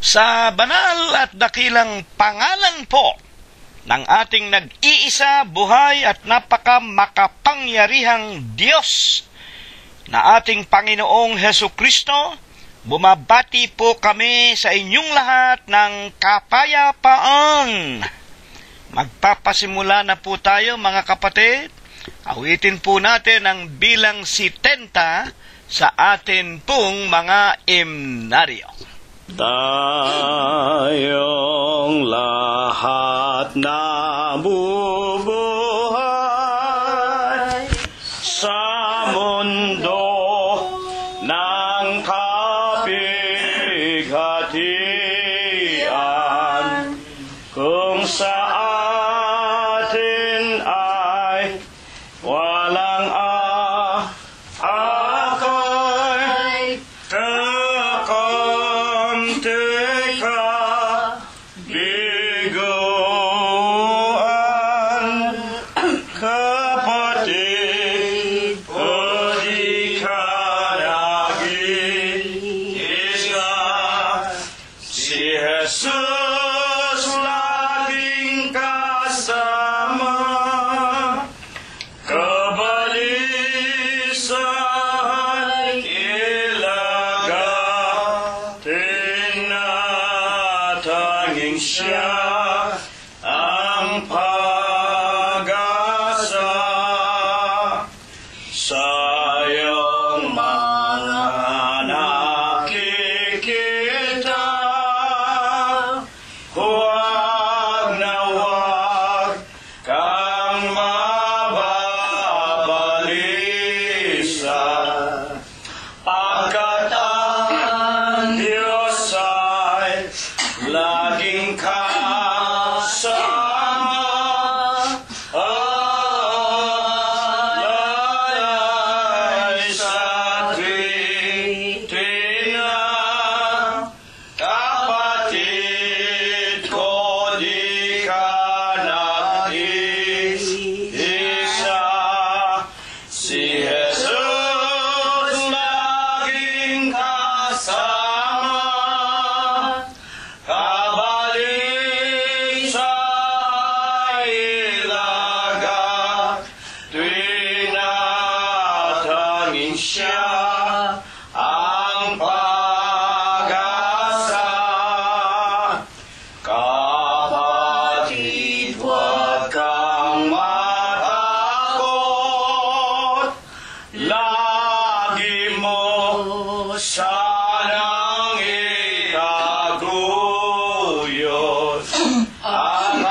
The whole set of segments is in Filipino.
Sa banal at dakilang pangalan po ng ating nag-iisa, buhay at napakamakapangyarihang Diyos na ating Panginoong Hesukristo, bumabati po kami sa inyong lahat ng kapayapaan. Magpapasimula na po tayo mga kapatid. Awitin po natin ang bilang 70 sa atin pong mga imnaryo. Tayong lahat na bubuhay sa mundo ng kapighatian, kung sa atin ay walang akay, kapatid, o di ka nag-iisa. Si Jesus laging kasama, kabalisan ilaga, tinatanging siya ang pag-asa. Sayang mga nakikita, huwag na huwag kang mababalisa, pagkat ang Diyos ay laging kasama. Lalay sa tuwina, kapatid ko, di ka nag-iisa. Si Jesus laging kasama, kabalik sa ilaga, tinatanging siya ang pag-asa. Kapatid, huwag kang matakot, lagi mo sanang itaguyod ang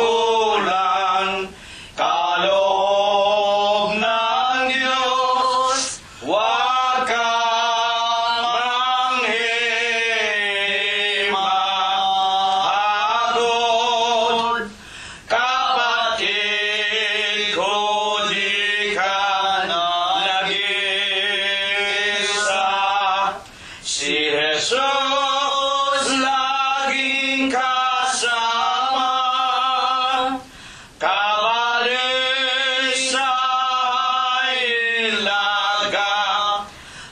katungkulan, kaloob ng Diyos. Huwag kang manghimahagod, kapatid ko, di ka nag-iisa. Si Jesus laging kasama, kabalik sa ilaga,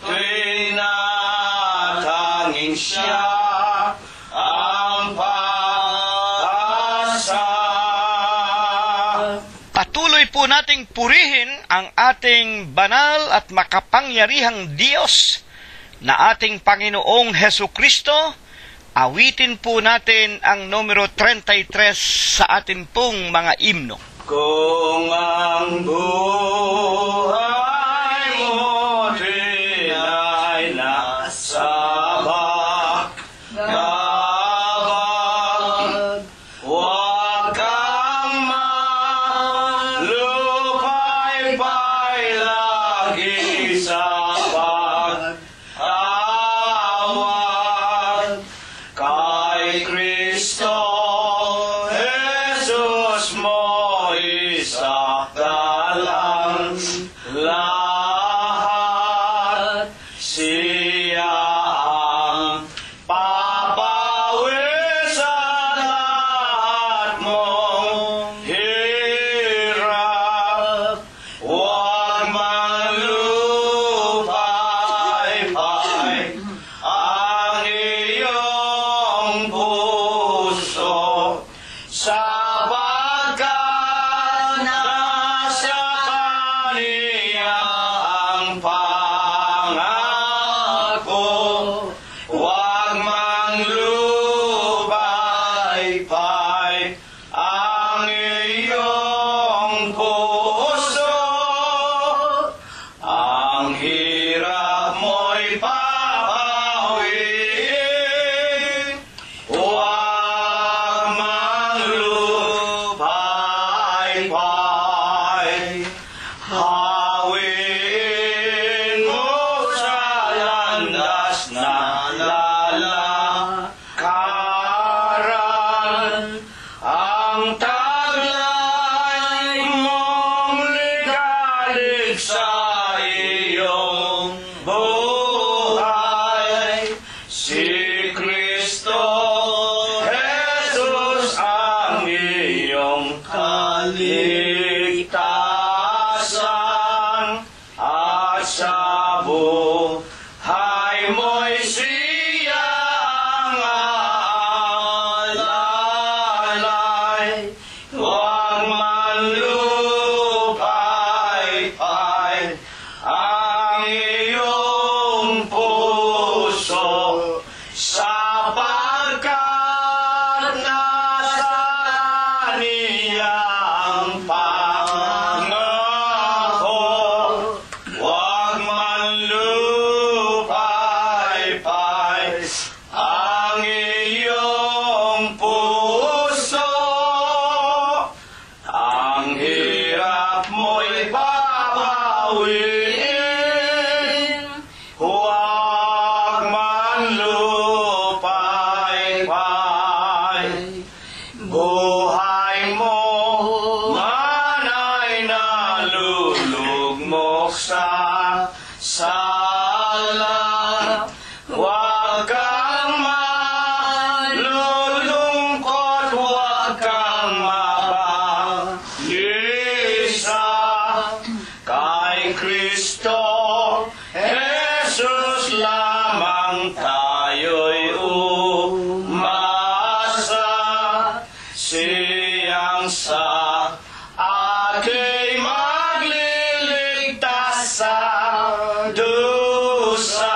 tinatanging siya ang pag-asa. Patuloy po nating purihin ang ating banal at makapangyarihang Diyos na ating Panginoong Hesukristo. Awitin po natin ang numero 33 sa atin pong mga imno. Kung ang buhay mo ay nasa bagabag, huwag kang malupay-pay, lagi sa pag-awag kay Kristo. Jesus mo isakdalang lahat, siya ang papawi sa lahat mong hirap. Huwag man Ang hirap mo'y papawiin, huwag maglupay-pay. Hawin mo sa landas na lalakaran, ang taglay mong ligalig sa iyong buhay. Si Kristo Jesus ang iyong kaligtasan, at sa buhay mo'y siya ang aalalay. Huwag manlupay-pay ang iyong puso, sapagkat nasa kaniyang pangako. Huwag manlupay-pay ang iyong puso. Ang hirap mo'y papawiin, huwag manlupay-pay. Buhay mo man ay nalulugmok sa sala, huwag kang malulungkot, huwag kang mabalisa. Kay Kristo Jesus lamang tayo'y umasa, siyang sa ating magliligtas sa dusa.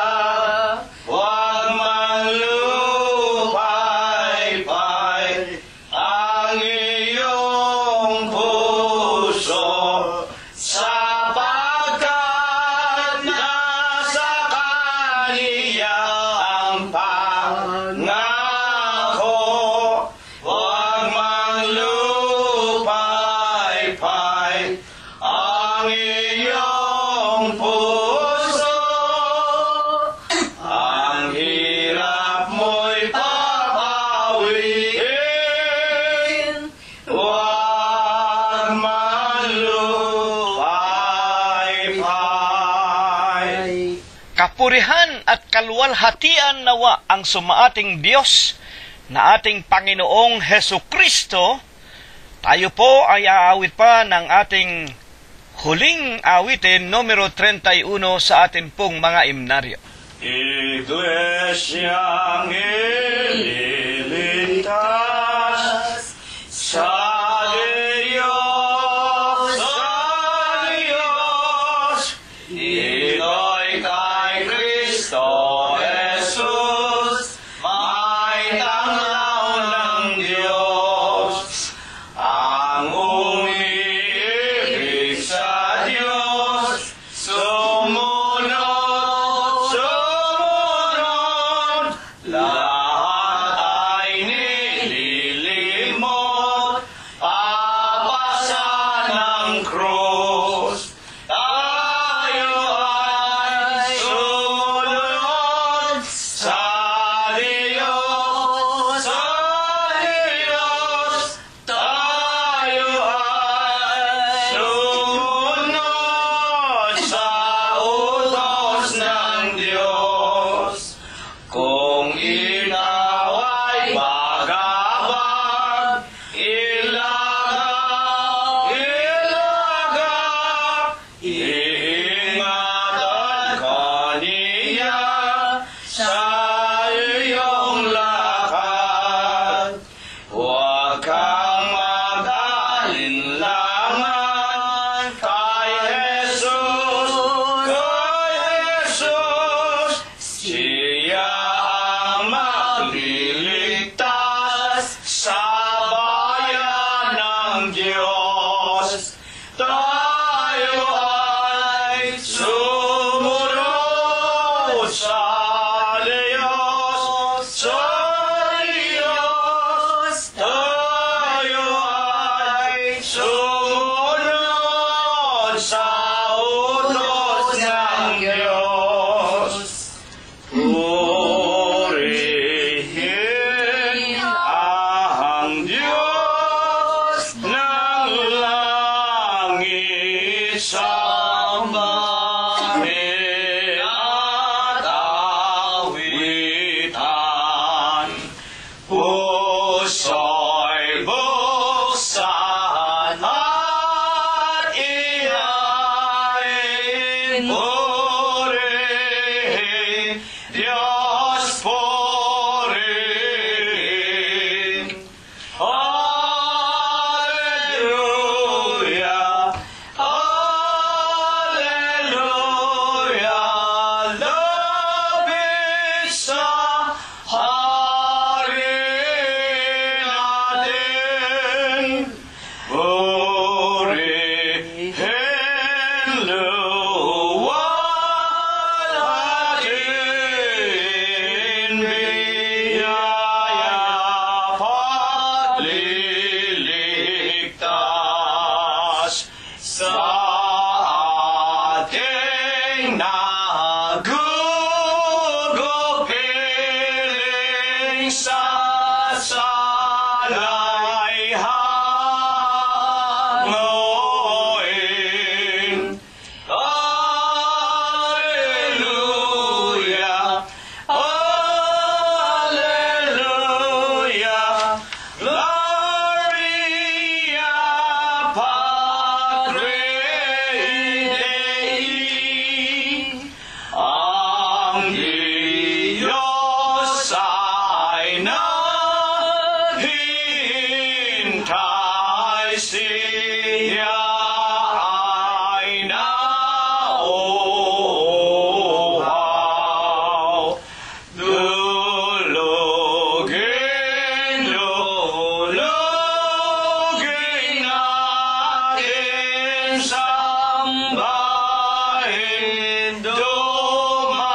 Huwag manlupay-pay ang iyong puso, sapagkat nasa kaniya ang pangako. Huwag manlupay-pay ang iyong puso. Ang hirap mo'y papawiin, huwag manlupay-pay. Kapurihan at kaluwalhatian nawa ang sumaating Diyos na ating Panginoong Hesu Kristo. Tayo po ay aawit pa ng ating huling awitin, numero 31 sa atin pong mga imnaryo. Iglesyang ililigtas sa Diyos, ito'y kay Kristo Jesus, may tanglaw ng Diyos. Ang umiibig sa Diyos, sumunod, lahat ay nililimot, papasa ng krus. Tayo ay sumunod sa Diyos, tayo ay sumunod sa Diyos. Purihin ang Diyos ng langit, sambahin at awitan. Puso'y buksan at ihain. Purihin, Diyos, purihin. Alleluia, alleluia, labis sa hari natin. Purihin, luwalhatin, biyaya pagliligtas sa ating nagugupiling sa sanay hanguin. Alleluia, alleluia, Gloria Patri Dei. Ang Diyos ay naghihintay, siya ay nauuhaw. Dulugin, dulugin natin, sambahin, dumalangin.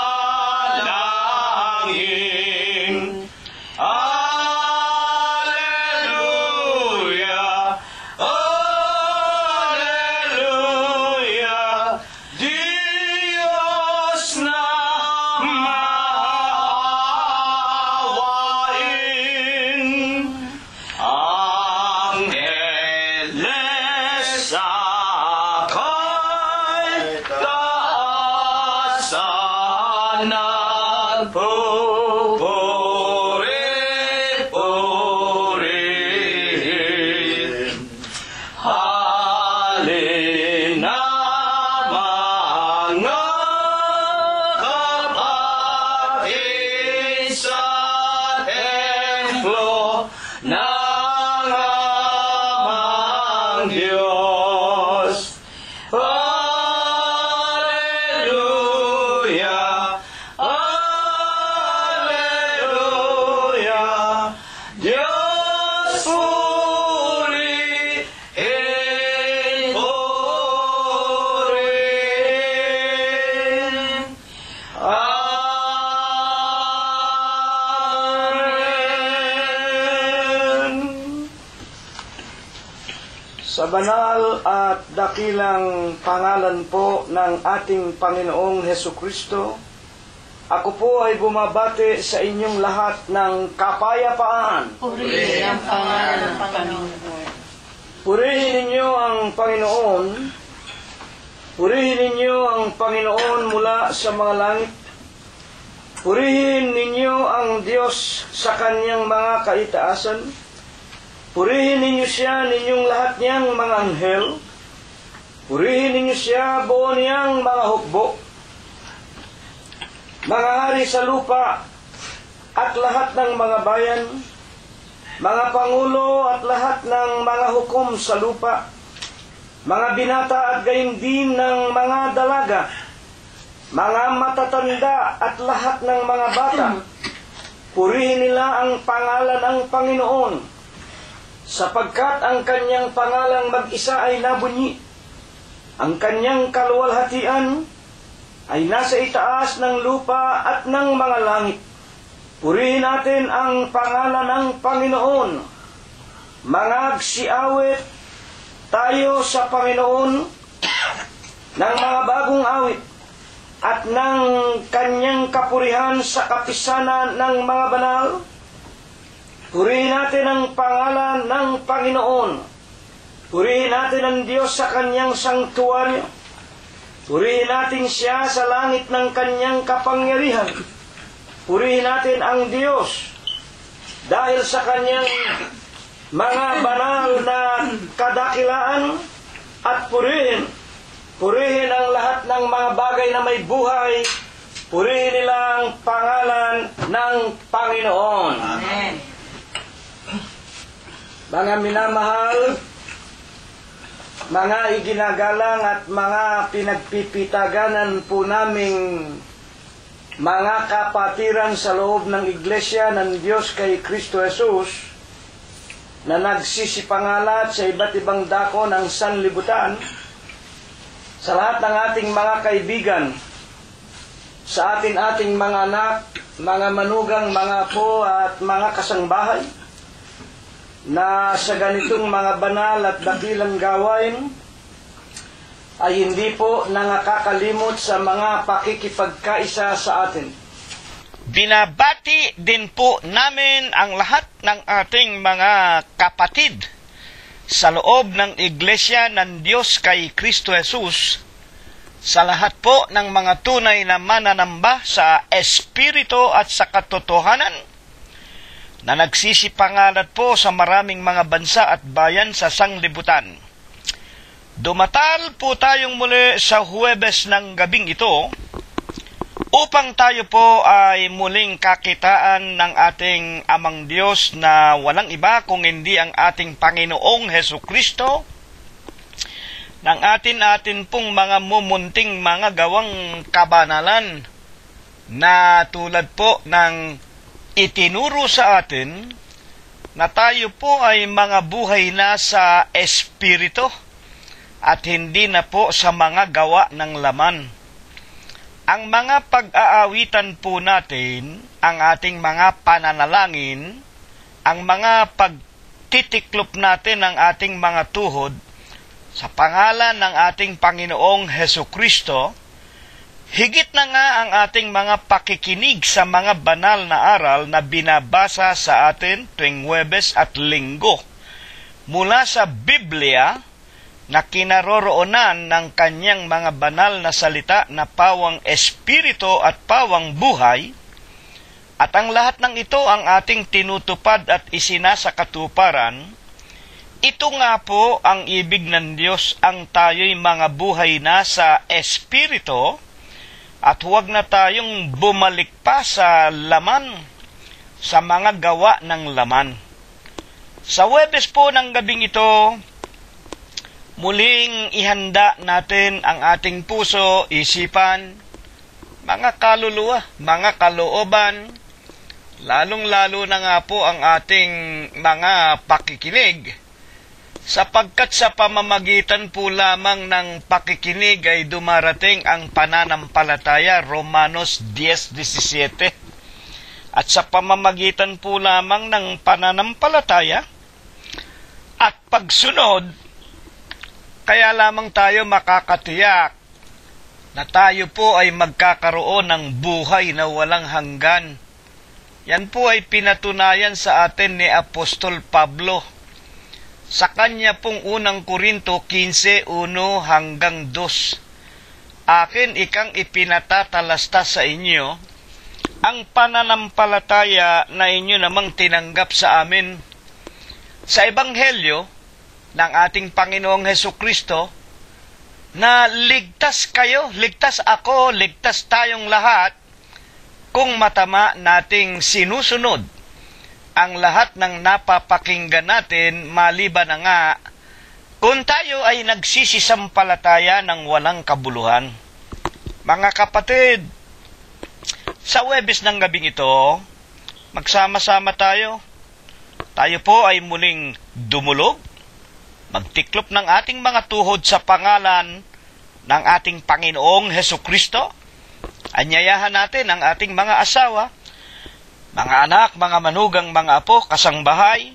Alleluia, alleluia, Diyos na maawain. Angeles ako'y taasan, nagpupuri-purihin. Halina mga kapatid sa templo ng amang Diyos. Alleluia, alleluia, Diyos purihin, purihin. Amen. Sa banal at dakilang pangalan po ng ating Panginoong Hesukristo, ako po ay bumabati sa inyong lahat ng kapayapaan. Purihin ang pangalan ng Panginoon. Purihin ninyo ang Panginoon. Purihin ninyo ang Panginoon mula sa mga langit. Purihin ninyo ang Diyos sa kanyang mga kaitaasan. Purihin ninyo siya, ninyong lahat niyang mga anghel. Purihin ninyo siya, buo niyang mga hukbo. Mga hari sa lupa at lahat ng mga bayan, mga pangulo at lahat ng mga hukom sa lupa, mga binata at gayon din ng mga dalaga, mga matatanda at lahat ng mga bata. Purihin nila ang pangalan ng Panginoon, sapagkat ang kanyang pangalang mag-isa ay nabunyi. Ang kanyang kaluwalhatian ay nasa itaas ng lupa at ng mga langit. Purihin natin ang pangalan ng Panginoon. Mangagsiawit tayo sa Panginoon ng mga bagong awit at ng kanyang kapurihan sa kapisanan ng mga banal. Purihin natin ang pangalan ng Panginoon. Purihin natin ang Diyos sa kanyang sangtuaryo. Purihin natin siya sa langit ng kanyang kapangyarihan. Purihin natin ang Diyos dahil sa kanyang mga banal na kadakilaan, at purihin ang lahat ng mga bagay na may buhay. Purihin nila ang pangalan ng Panginoon. Amen. Mga minamahal, mga iginagalang at mga pinagpipitaganan po naming mga kapatiran sa loob ng Iglesia ng Diyos kay Kristo Jesus, na nagsisipangalat sa iba't ibang dako ng sanlibutan, sa lahat ng ating mga kaibigan, sa ating mga anak, mga manugang, mga apo at mga kasangbahay, na sa ganitong mga banal at dakilang gawain ay hindi po nangakakalimot sa mga pakikipagkaisa sa atin. Binabati din po namin ang lahat ng ating mga kapatid sa loob ng Iglesia ng Diyos kay Kristo Jesus, sa lahat po ng mga tunay na mananamba sa Espiritu at sa katotohanan, na nagsisipangalat po sa maraming mga bansa at bayan sa sanglibutan. Dumatal po tayong muli sa Huwebes ng gabing ito, upang tayo po ay muling kakitaan ng ating Amang Diyos na walang iba kung hindi ang ating Panginoong Hesukristo, ng atin pong mga mumunting mga gawang kabanalan, na tulad po ng itinuro sa atin na tayo po ay mga buhay na sa Espiritu at hindi na po sa mga gawa ng laman. Ang mga pag-aawitan po natin, ang ating mga pananalangin, ang mga pagtitiklop natin ng ating mga tuhod sa pangalan ng ating Panginoong Hesukristo, higit na nga ang ating mga pakikinig sa mga banal na aral na binabasa sa atin tuwing Huwebes at Linggo mula sa Biblia, na kinaroroonan ng kanyang mga banal na salita na pawang espiritu at pawang buhay, at ang lahat ng ito ang ating tinutupad at isinasakatuparan. Ito nga po ang ibig ng Diyos, ang tayo'y mga buhay na sa espiritu, at huwag na tayong bumalik pa sa laman, sa mga gawa ng laman. Sa Huwebes po ng gabing ito, muling ihanda natin ang ating puso, isipan, mga kaluluwa, mga kalooban, lalong-lalo na nga po ang ating mga pakikinig, sapagkat sa pamamagitan po lamang ng pakikinig ay dumarating ang pananampalataya, Romanos 10:17. At sa pamamagitan po lamang ng pananampalataya at pagsunod, kaya lamang tayo makakatiyak na tayo po ay magkakaroon ng buhay na walang hanggan. Yan po ay pinatunayan sa atin ni Apostol Pablo sa kanya pong unang Korinto 15:1-2. Akin ikang ipinatatalasta sa inyo ang pananampalataya na inyo namang tinanggap sa amin sa Ebanghelyo ng ating Panginoong Hesukristo, na ligtas kayo, ligtas ako, ligtas tayong lahat kung matama nating sinusunod ang lahat ng napapakinggan natin, maliban na nga kung tayo ay nagsisisampalataya ng walang kabuluhan. Mga kapatid, sa Huwebes ng gabing ito, magsama-sama tayo. Tayo po ay muling dumulog, magtiklop ng ating mga tuhod sa pangalan ng ating Panginoong Hesukristo. Anyayahan natin ang ating mga asawa, mga anak, mga manugang, mga apo, kasangbahay,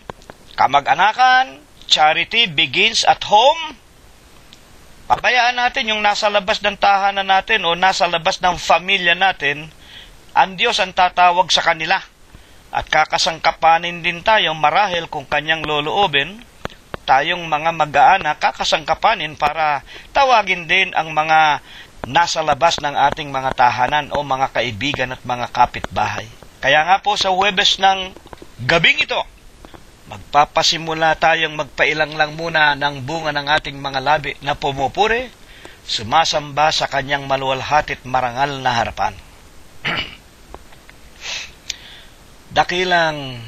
kamag-anakan. Charity begins at home. Pabayaan natin yung nasa labas ng tahanan natin o nasa labas ng pamilya natin, ang Diyos ang tatawag sa kanila. At kakasangkapanin din tayo marahil kung kanyang loloobin, tayong mga mag-aanak kakasangkapanin para tawagin din ang mga nasa labas ng ating mga tahanan o mga kaibigan at mga kapitbahay. Kaya nga po sa Huwebes ng gabing ito, magpapasimula tayong magpailang lang muna ng bunga ng ating mga labi na pumupuri, sumasamba sa kanyang maluwalhati at marangal na harapan. Dakilang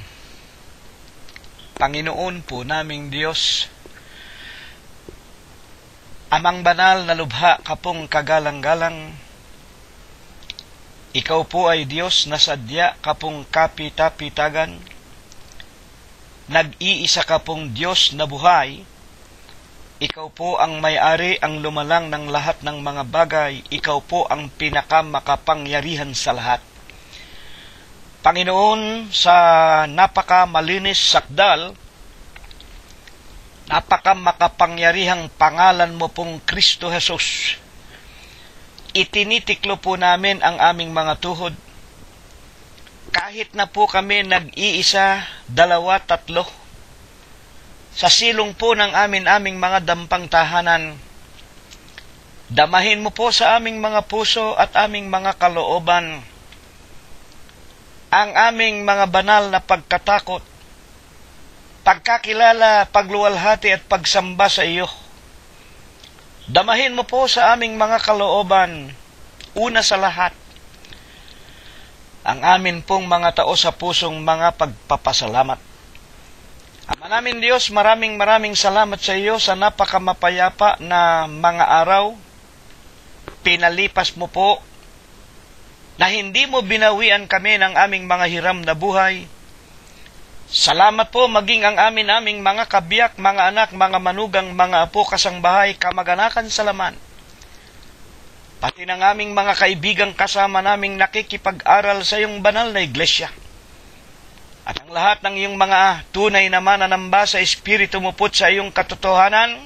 Panginoon po naming Diyos, Amang banal na lubha kapong kagalang-galang, Ikaw po ay Diyos na sadya kapong kapitapitagan, nag-iisa kapong Diyos na buhay, Ikaw po ang may-ari, ang lumalang ng lahat ng mga bagay, Ikaw po ang pinakamakapangyarihan sa lahat. Panginoon, sa napakamalinis sakdal, napakamakapangyarihang pangalan mo pong Kristo Jesus, itinitiklo po namin ang aming mga tuhod. Kahit na po kami nag-iisa, 2, 3, sa silong po ng aming mga dampang tahanan, damahin mo po sa aming mga puso at aming mga kalooban ang aming mga banal na pagkatakot, pagkakilala, pagluwalhati at pagsamba sa iyo. Damahin mo po sa aming mga kalooban, una sa lahat, ang amin pong mga tao sa pusong mga pagpapasalamat. Ama namin Diyos, maraming salamat sa iyo sa napakamapayapa na mga araw. Pinalipas mo po na hindi mo binawian kami ng aming mga hiram na buhay. Salamat po maging ang aming mga kabiyak, mga anak, mga manugang, mga apo, kasangbahay, kamag-anakan sa laman. Pati ng aming mga kaibigang kasama naming nakikipag-aral sa iyong banal na iglesia. At ang lahat ng iyong mga tunay na mananamba sa Espiritu mo po sa iyong katotohanan,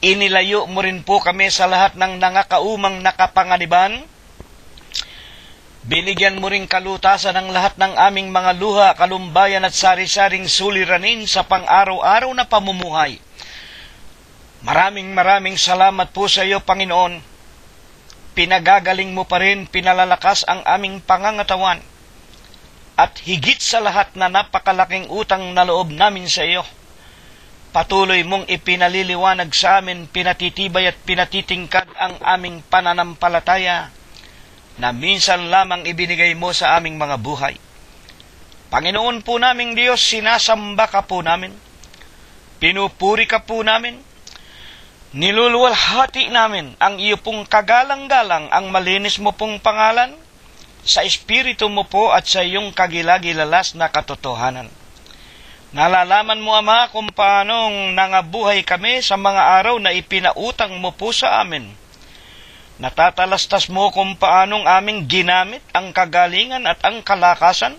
inilayo mo rin po kami sa lahat ng nangakaumang nakapanganiban. Binigyan mo ring kalutasan ng lahat ng aming mga luha, kalumbayan at sari-saring suliranin sa pang-araw-araw na pamumuhay. Maraming salamat po sa iyo, Panginoon. Pinagagaling mo pa rin, pinalalakas ang aming pangangatawan. At higit sa lahat na napakalaking utang na loob namin sa iyo, patuloy mong ipinaliliwanag sa amin, pinatitibay at pinatitingkad ang aming pananampalataya na minsan lamang ibinigay mo sa aming mga buhay. Panginoon po naming Diyos, sinasamba ka po namin, pinupuri ka po namin, niluluwalhati namin ang iyo pong kagalang-galang, ang malinis mo pong pangalan, sa Espiritu mo po at sa iyong kagilagilalas na katotohanan. Nalalaman mo, Ama, kung paanong nangabuhay kami sa mga araw na ipinautang mo po sa amin. Natatalastas mo kung paanong aming ginamit ang kagalingan at ang kalakasan.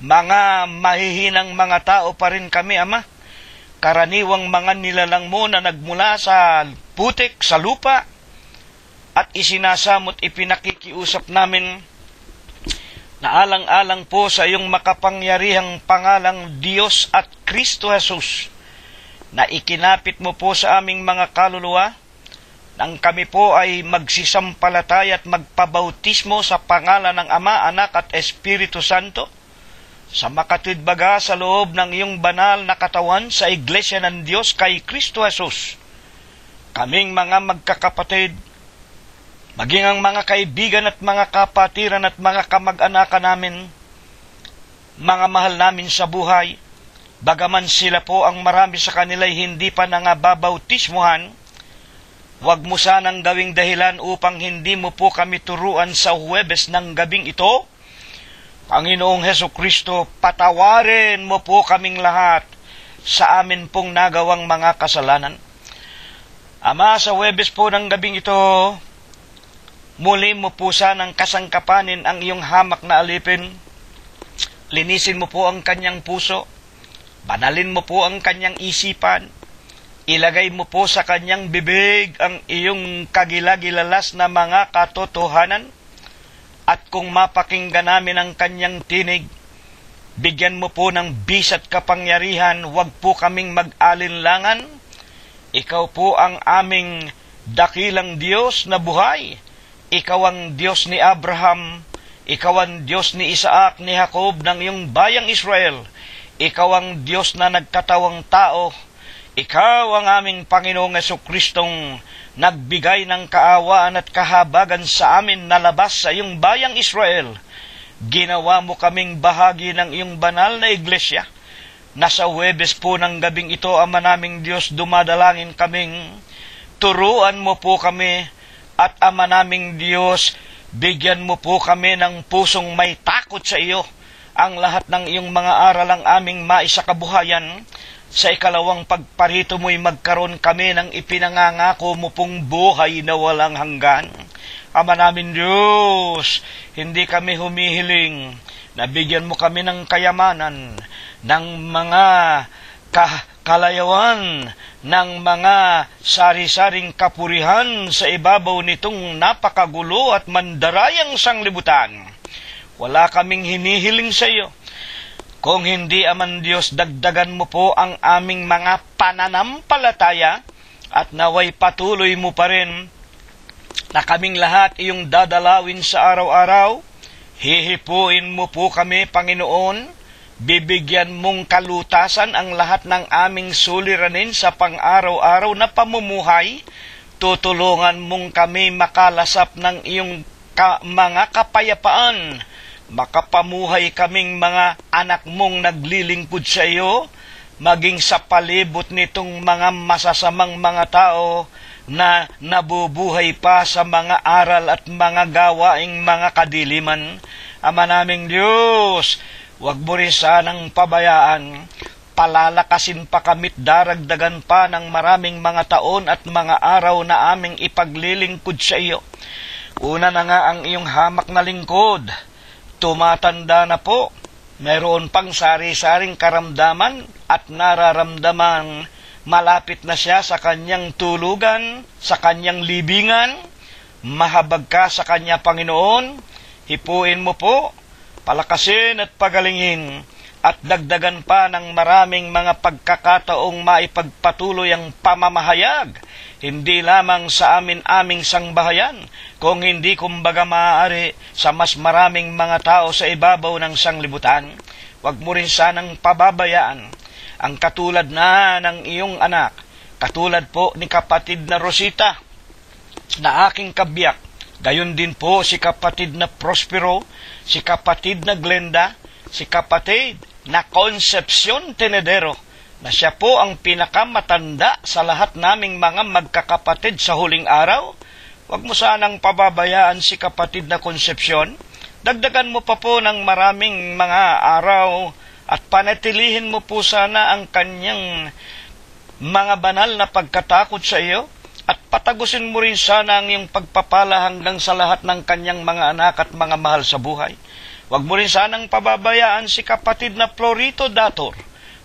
Mga mahihinang mga tao pa rin kami, Ama. Karaniwang mga nilalang mo na nagmula sa putik, sa lupa, at isinasamot ipinakikiusap namin na alang-alang po sa iyong makapangyarihang pangalang Diyos at Kristo Jesus, na ikinapit mo po sa aming mga kaluluwa, nang kami po ay magsisampalataya at magpabautismo sa pangalan ng Ama, Anak at Espiritu Santo, sa makatwidbaga sa loob ng iyong banal na katawan sa Iglesia ng Diyos kay Kristo Jesus. Kaming mga magkakapatid, maging ang mga kaibigan at mga kapatiran at mga kamag-anakan namin, mga mahal namin sa buhay, bagaman sila po ang marami sa kanila ay hindi pa nangababautismuhan, huwag mo sanang gawing dahilan upang hindi mo po kami turuan sa Huwebes ng gabing ito. Panginoong Hesukristo, patawarin mo po kaming lahat sa amin pong nagawang mga kasalanan. Ama, sa Huwebes po ng gabing ito, muli mo po sanang kasangkapanin ang iyong hamak na alipin. Linisin mo po ang kanyang puso, banalin mo po ang kanyang isipan, Ilagay mo po sa kanyang bibig ang iyong kagilagilalas na mga katotohanan, at kung mapakinggan namin ang kanyang tinig, bigyan mo po ng bisat kapangyarihan, huwag po kaming mag-alinlangan. Ikaw po ang aming dakilang Diyos na buhay. Ikaw ang Diyos ni Abraham, ikaw ang Diyos ni Isaac, ni Jacob, ng iyong bayang Israel. Ikaw ang Diyos na nagkatawang tao. Ikaw ang aming Panginoong Jesucristong nagbigay ng kaawaan at kahabagan sa amin na labas sa iyong bayang Israel. Ginawa mo kaming bahagi ng iyong banal na iglesia. Nasa Huwebes po ng gabing ito, Ama naming Diyos, dumadalangin kaming turuan mo po kami, at Ama naming Diyos, bigyan mo po kami ng pusong may takot sa iyo. Ang lahat ng iyong mga aral ang aming maisakabuhayan. Sa ikalawang pagparito mo'y magkaroon kami ng ipinangangako mo pong buhay na walang hanggan. Ama namin Diyos, hindi kami humihiling na bigyan mo kami ng kayamanan, ng mga kalayawan, ng mga sari-saring kapurihan sa ibabaw nitong napakagulo at mandarayang sanglibutan. Wala kaming hinihiling sa iyo. Kung hindi, Aman Diyos, dagdagan mo po ang aming mga pananampalataya, at naway patuloy mo pa rin na kaming lahat iyong dadalawin sa araw-araw. Hihipuin mo po kami, Panginoon. Bibigyan mong kalutasan ang lahat ng aming suliranin sa pang-araw-araw na pamumuhay. Tutulungan mong kami makalasap ng iyong mga kapayapaan. Makapamuhay kaming mga anak mong naglilingkod sa iyo, maging sa palibot nitong mga masasamang mga tao na nabubuhay pa sa mga aral at mga gawaing mga kadiliman. Ama naming Diyos, huwag mo rin sanang pabayaan. Palalakasin pa kami't daragdagan pa ng maraming mga taon at mga araw na aming ipaglilingkod sa iyo. Una na nga ang iyong hamak na lingkod. Tumatanda na po, mayroon pang sari-saring karamdaman at nararamdaman malapit na siya sa kanyang tulugan, sa kanyang libingan. Mahabag ka sa kanya, Panginoon. Hipuin mo po, palakasin at pagalingin, at dagdagan pa ng maraming mga pagkakataong maipagpatuloy ang pamamahayag, hindi lamang sa aming sangbahayan, kung hindi kumbaga maaari sa mas maraming mga tao sa ibabaw ng sanglibutan. Huwag mo rin sanang pababayaan ang katulad na ng iyong anak, katulad po ni kapatid na Rosita, na aking kabiyak, gayon din po si kapatid na Prospero, si kapatid na Glenda, si kapatid na Concepcion Tenedero, na siya po ang pinakamatanda sa lahat naming mga magkakapatid sa huling araw. Huwag mo sanang pababayaan si kapatid na Concepcion. Dagdagan mo pa po ng maraming mga araw at panatilihin mo po sana ang kanyang mga banal na pagkatakot sa iyo, at patagusin mo rin sana ang iyong pagpapala hanggang sa lahat ng kanyang mga anak at mga mahal sa buhay. Huwag mo rin sanang pababayaan si kapatid na Florito Dator.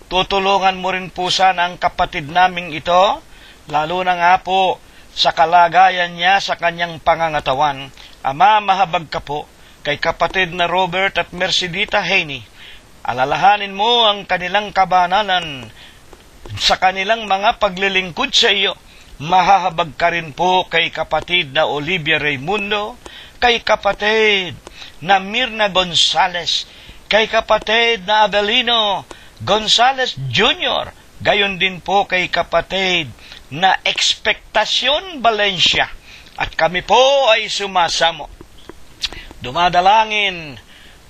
Tutulungan mo rin po sana ang kapatid naming ito, lalo na nga po sa kalagayan niya sa kanyang pangangatawan. Ama, mahabag ka po kay kapatid na Robert at Mercedita Haney. Alalahanin mo ang kanilang kabanalan sa kanilang mga paglilingkod sa iyo. Mahahabag ka rin po kay kapatid na Olivia Raimundo, kay kapatid na Mirna Gonzales, kay kapatid na Avelino Gonzales Jr., gayon din po kay kapatid na Expectacion Valencia. At kami po ay sumasamo, dumadalangin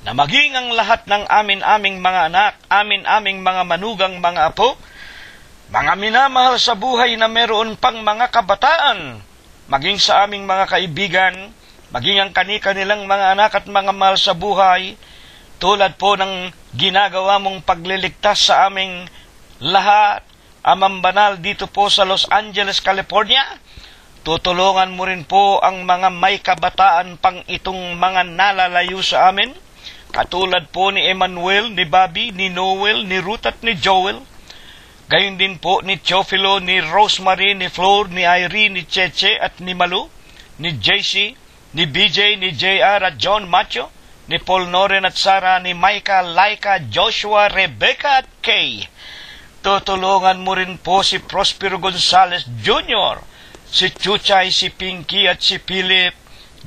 na maging ang lahat ng aming mga anak, aming mga manugang mga apo, mga minamahal sa buhay na meron pang mga kabataan, maging sa aming mga kaibigan, maging ang kanilang mga anak at mga mahal sa buhay, tulad po ng ginagawa mong pagliligtas sa aming lahat, Amang Banal, dito po sa Los Angeles, California. Tutulungan mo rin po ang mga may kabataan pang itong mga nalalayo sa amin, katulad po ni Emmanuel, ni Bobby, ni Noel, ni Ruth at ni Joel. Gayon din po ni Teofilo, ni Rosemary, ni Flor, ni Irene, ni Cheche at ni Malu, ni JC, ni BJ, ni JR at John Macho, ni Paul Noren at Sarah, ni Micah, Laika, Joshua, Rebecca at Kay. Tutulungan mo rin po si Prospero Gonzales Jr., si Chuchay, si Pinky at si Philip.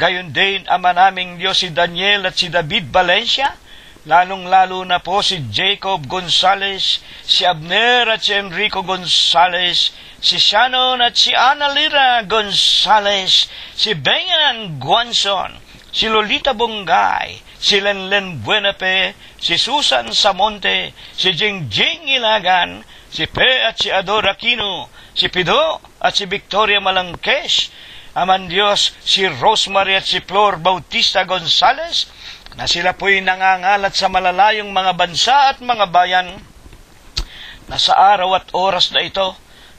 Gayon din ama naming Diyos si Daniel at si David Valencia, lalong-lalo na po si Jacob Gonzales, si Abner at si Enrico Gonzales, si Shannon at si Annalira Gonzales, si Bengan Guanzon, si Lolita Bongay, si Lenlen Buenape, si Susan Samonte, si Jingjing Ilagan, si Pe at si Ador Aquino, si Pido at si Victoria Malangkes, aman Diyos si Rosemary at si Flor Bautista Gonzales, na sila po'y nangangalat sa malalayong mga bansa at mga bayan, na sa araw at oras na ito,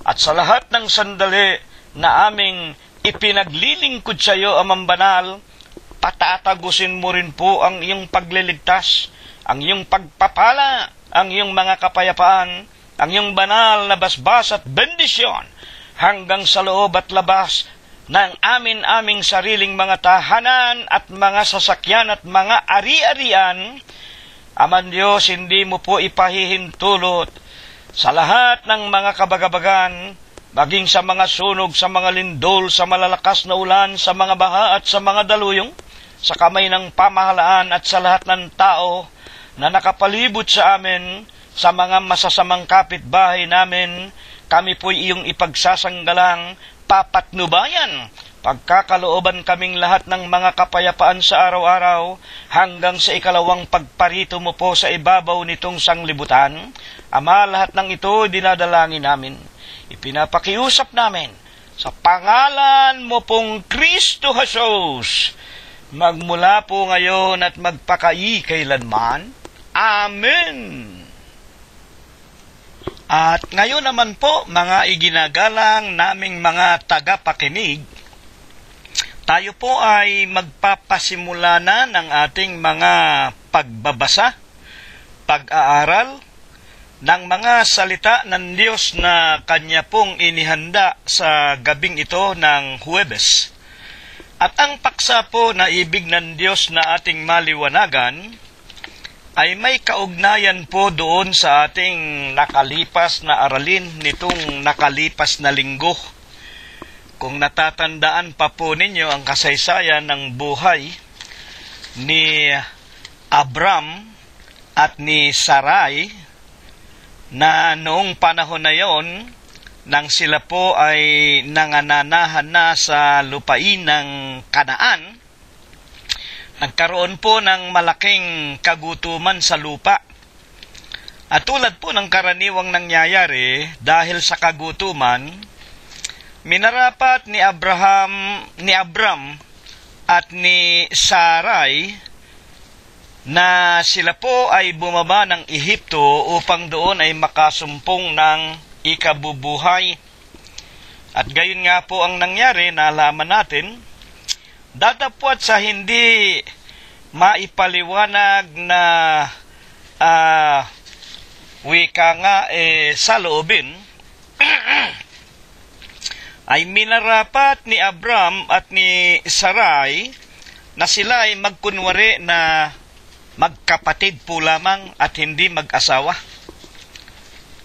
at sa lahat ng sandali na aming ipinaglilingkod sa iyo, Amang Banal, patatagusin mo rin po ang iyong pagliligtas, ang iyong pagpapala, ang iyong mga kapayapaan, ang iyong banal na basbas at bendisyon, hanggang sa loob at labas ng aming sariling mga tahanan at mga sasakyan at mga ari-arian. Aman Diyos, hindi mo po ipahihintulot sa lahat ng mga kabagabagan, maging sa mga sunog, sa mga lindol, sa malalakas na ulan, sa mga baha at sa mga daluyong, sa kamay ng pamahalaan at sa lahat ng tao na nakapalibot sa amin, sa mga masasamang kapitbahay namin, kami po'y iyong ipagsasanggalang papatnubayan, pagkakalooban kaming lahat ng mga kapayapaan sa araw-araw, hanggang sa ikalawang pagparito mo po sa ibabaw nitong sanglibutan. Ama, lahat ng ito dinadalangin namin, ipinapakiusap namin sa pangalan mo pong Kristo Jesus, magmula po ngayon at magpakailanman. Amen. At ngayon naman po, mga iginagalang naming mga tagapakinig, tayo po ay magpapasimula na ng ating mga pagbabasa, pag-aaral ng mga salita ng Diyos na Kanya pong inihanda sa gabing ito ng Huwebes. At ang paksa po na ibig ng Diyos na ating maliwanagan ay may kaugnayan po doon sa ating nakalipas na aralin nitong nakalipas na linggo. Kung natatandaan pa po ninyo ang kasaysayan ng buhay ni Abram at ni Sarai, na noong panahon na yon, nang sila po ay nangananahan na sa lupain ng Kanaan, nagkaroon po ng malaking kagutuman sa lupa. At tulad po ng karaniwang nangyayari, dahil sa kagutuman, minarapat ni Abram at ni Sarai na sila po ay bumaba ng Ehipto upang doon ay makasumpong ng ikabubuhay. At gayon nga po ang nangyari, nalaman natin, datapwat sa hindi maipaliwanag na wika nga sa loobin, ay minarapat ni Abram at ni Sarai na sila ay magkunwari na magkapatid po lamang at hindi mag-asawa.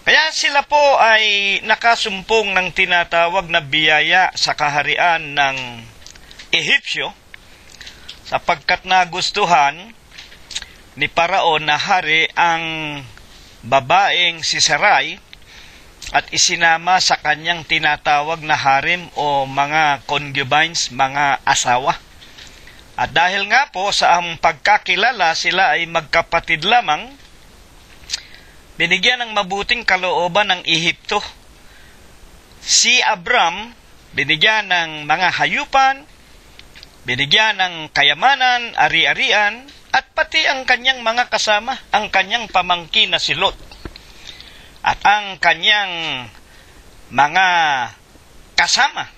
Kaya sila po ay nakasumpong ng tinatawag na biyaya sa kaharian ng Ehipsyo, sapagkat nagustuhan ni Paraon na hari ang babaeng si Sarai at isinama sa kanyang tinatawag na harem o mga concubines, mga asawa. At dahil nga po sa ang pagkakilala sila ay magkapatid lamang, binigyan ng mabuting kalooban ng Ehipto. Si Abram binigyan ng mga hayupan, binigyan ng kayamanan, ari-arian, at pati ang kanyang mga kasama, ang kanyang pamangkin na si Lot, at ang kanyang mga kasama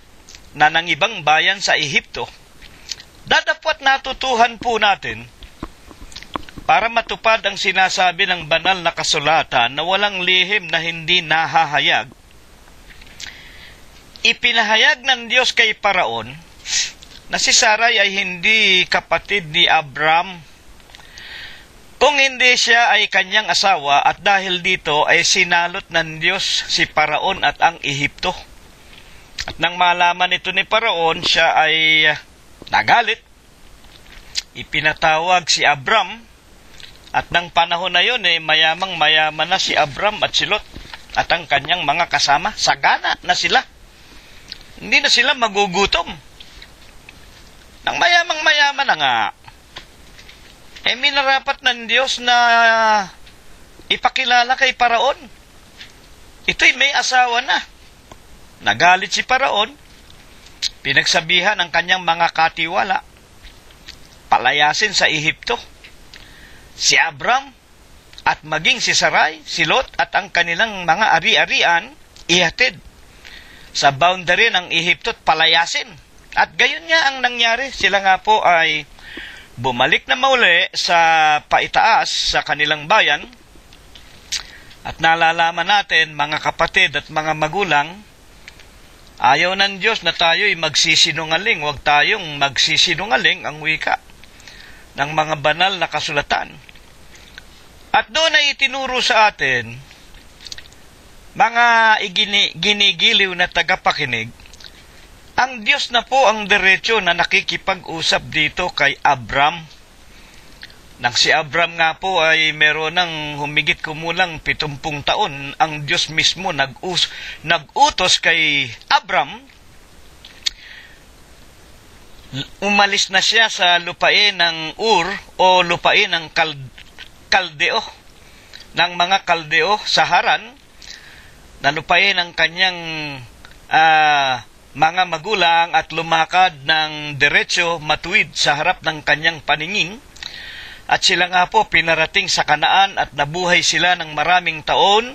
na ng ibang bayan sa Ehipto. Datapwat natutuhan po natin, para matupad ang sinasabi ng banal na kasulatan na walang lihim na hindi nahahayag, ipinahayag ng Diyos kay Paraon na si Sarai ay hindi kapatid ni Abram, kung hindi siya ay kanyang asawa, at dahil dito ay sinalot ng Diyos si Paraon at ang Ehipto. At nang malaman ito ni Paraon, siya ay nagalit. Ipinatawag si Abram, at nang panahon na yun mayamang-mayaman na si Abram at si Lot at ang kanyang mga kasama. Sagana na sila. Hindi na sila magugutom. Nang mayamang-mayaman na nga, minarapat ng Diyos na ipakilala kay Paraon. Ito'y may asawa na. Nagalit si Paraon, pinagsabihan ang kanyang mga katiwala, palayasin sa Ehipto si Abram at maging si Sarai, si Lot at ang kanilang mga ari-arian ihatid sa boundary ng Ehipto at palayasin. At gayon nga ang nangyari. Sila nga po ay bumalik na mauli sa paitaas sa kanilang bayan. At nalalaman natin, mga kapatid at mga magulang, ayaw ng Diyos na tayo'y magsisinungaling. Huwag tayong magsisinungaling, ang wika ng mga banal na kasulatan. At doon ay itinuro sa atin, mga ginigiliw na tagapakinig, ang Diyos na po ang diretso na nakikipag-usap dito kay Abram. Nang si Abram nga po ay meron ng humigit kumulang 70 taon, ang Diyos mismo nag-utos kay Abram. Umalis na siya sa lupain ng Ur o lupain ng Kaldeo, ng mga Kaldeo sa Haran, na lupain ng kanyang mga magulang at lumakad ng diretso matuwid sa harap ng kanyang paningin. At sila nga po pinarating sa Kanaan at nabuhay sila ng maraming taon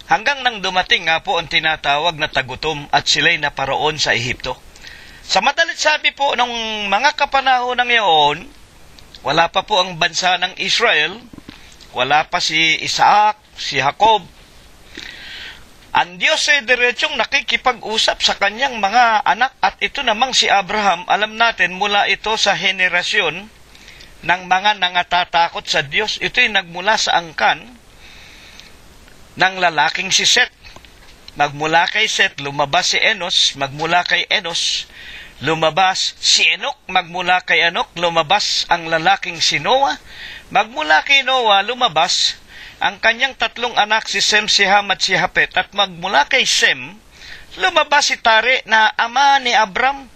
hanggang nang dumating nga po ang tinatawag na tagutom at sila'y naparoon sa Ehipto. Sa madalit sabi po ng mga kapanahon ng iyon, wala pa po ang bansa ng Israel, wala pa si Isaac, si Jacob. Ang Diyos ay diretsong nakikipag-usap sa kanyang mga anak, at ito namang si Abraham, alam natin mula ito sa henerasyon ng mga nangatatakot sa Diyos. Ito'y nagmula sa angkan ng lalaking si Seth. Magmula kay Seth, lumabas si Enos. Magmula kay Enos, lumabas si Enoch. Magmula kay Enoch, lumabas ang lalaking si Noah. Magmula kay Noah, lumabas ang kanyang tatlong anak, si Sem, si Ham at si Hapet. At magmula kay Sem, lumabas si Tare na ama ni Abram.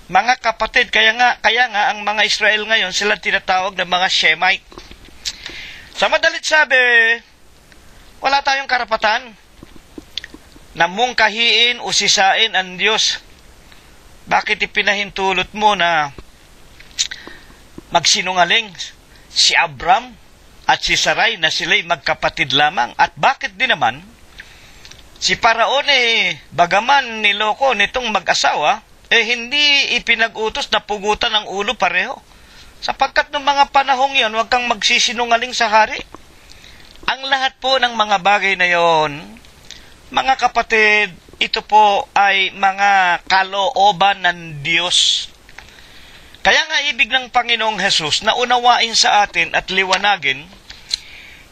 Mga kapatid, kaya nga ang mga Israel ngayon, sila tinatawag na mga Shemite. Sa madalit sabi, wala tayong karapatan na mungkahiin o sisain ang Diyos. Bakit ipinahintulot mo na magsinungaling si Abram at si Sarai na sila'y magkapatid lamang? At bakit din naman si Paraon bagaman niloko nitong mag-asawa, hindi ipinag-utos na pugutan ang ulo pareho? Sapagkat ng mga panahong yan, huwag kang magsisinungaling sa hari. Ang lahat po ng mga bagay na yon, mga kapatid, ito po ay mga kalooban ng Diyos. Kaya nga ibig ng Panginoong Hesus na unawain sa atin at liwanagin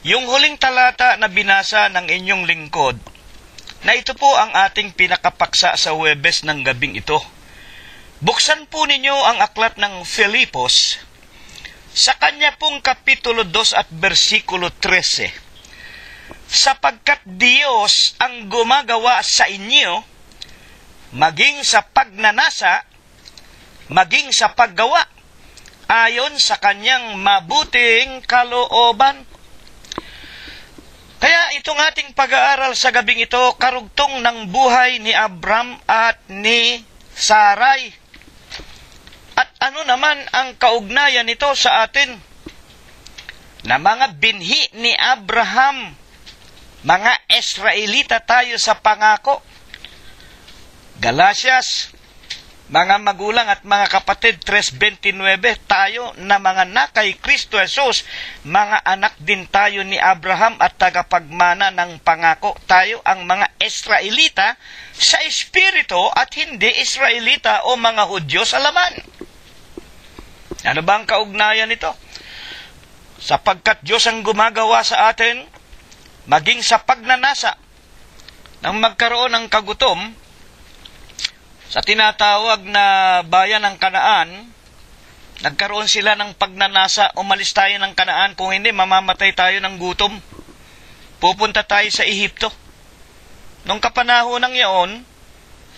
yung huling talata na binasa ng inyong lingkod, na ito po ang ating pinakapaksa sa Huwebes ng gabing ito. Buksan po ninyo ang aklat ng Filipos sa kanya pong kapitulo 2 at versikulo 13. Sapagkat Diyos ang gumagawa sa inyo, maging sa pagnanasa, maging sa paggawa, ayon sa kanyang mabuting kalooban. Kaya itong ating pag-aaral sa gabing ito, karugtong ng buhay ni Abram at ni Sarai. At ano naman ang kaugnayan nito sa atin? Na mga binhi ni Abraham, mga Israelita tayo sa pangako. Galatias Mga magulang at mga kapatid, 3:29, tayo na mga anak kay Kristo Jesus, mga anak din tayo ni Abraham at tagapagmana ng pangako. Tayo ang mga Israelita sa Espiritu at hindi Israelita o mga Hudyo sa laman. Ano ba ang kaugnayan nito? Sapagkat Diyos ang gumagawa sa atin, maging sa pagnanasa, nang magkaroon ng kagutom, sa tinatawag na bayan ng Kanaan, nagkaroon sila ng pagnanasa, umalis tayo ng Kanaan, kung hindi, mamamatay tayo ng gutom. Pupunta tayo sa Ehipto. Nung kapanahon ng iyon,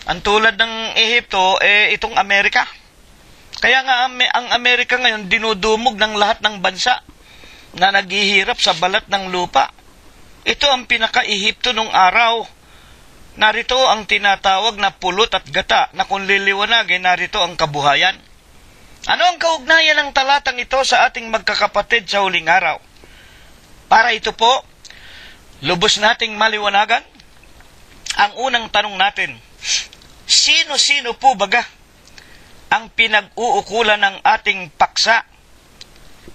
ang tulad ng Ehipto, itong Amerika. Kaya nga, ang Amerika ngayon, dinudumog ng lahat ng bansa na naghihirap sa balat ng lupa. Ito ang pinaka-Ehipto nung araw. Narito ang tinatawag na pulot at gata, na kung liliwanagin, narito ang kabuhayan. Ano ang kaugnayan ng talatang ito sa ating magkakapatid sa huling araw? Para ito po, lubos nating maliwanagan. Ang unang tanong natin, sino-sino po baga ang pinag-uukulan ng ating paksa,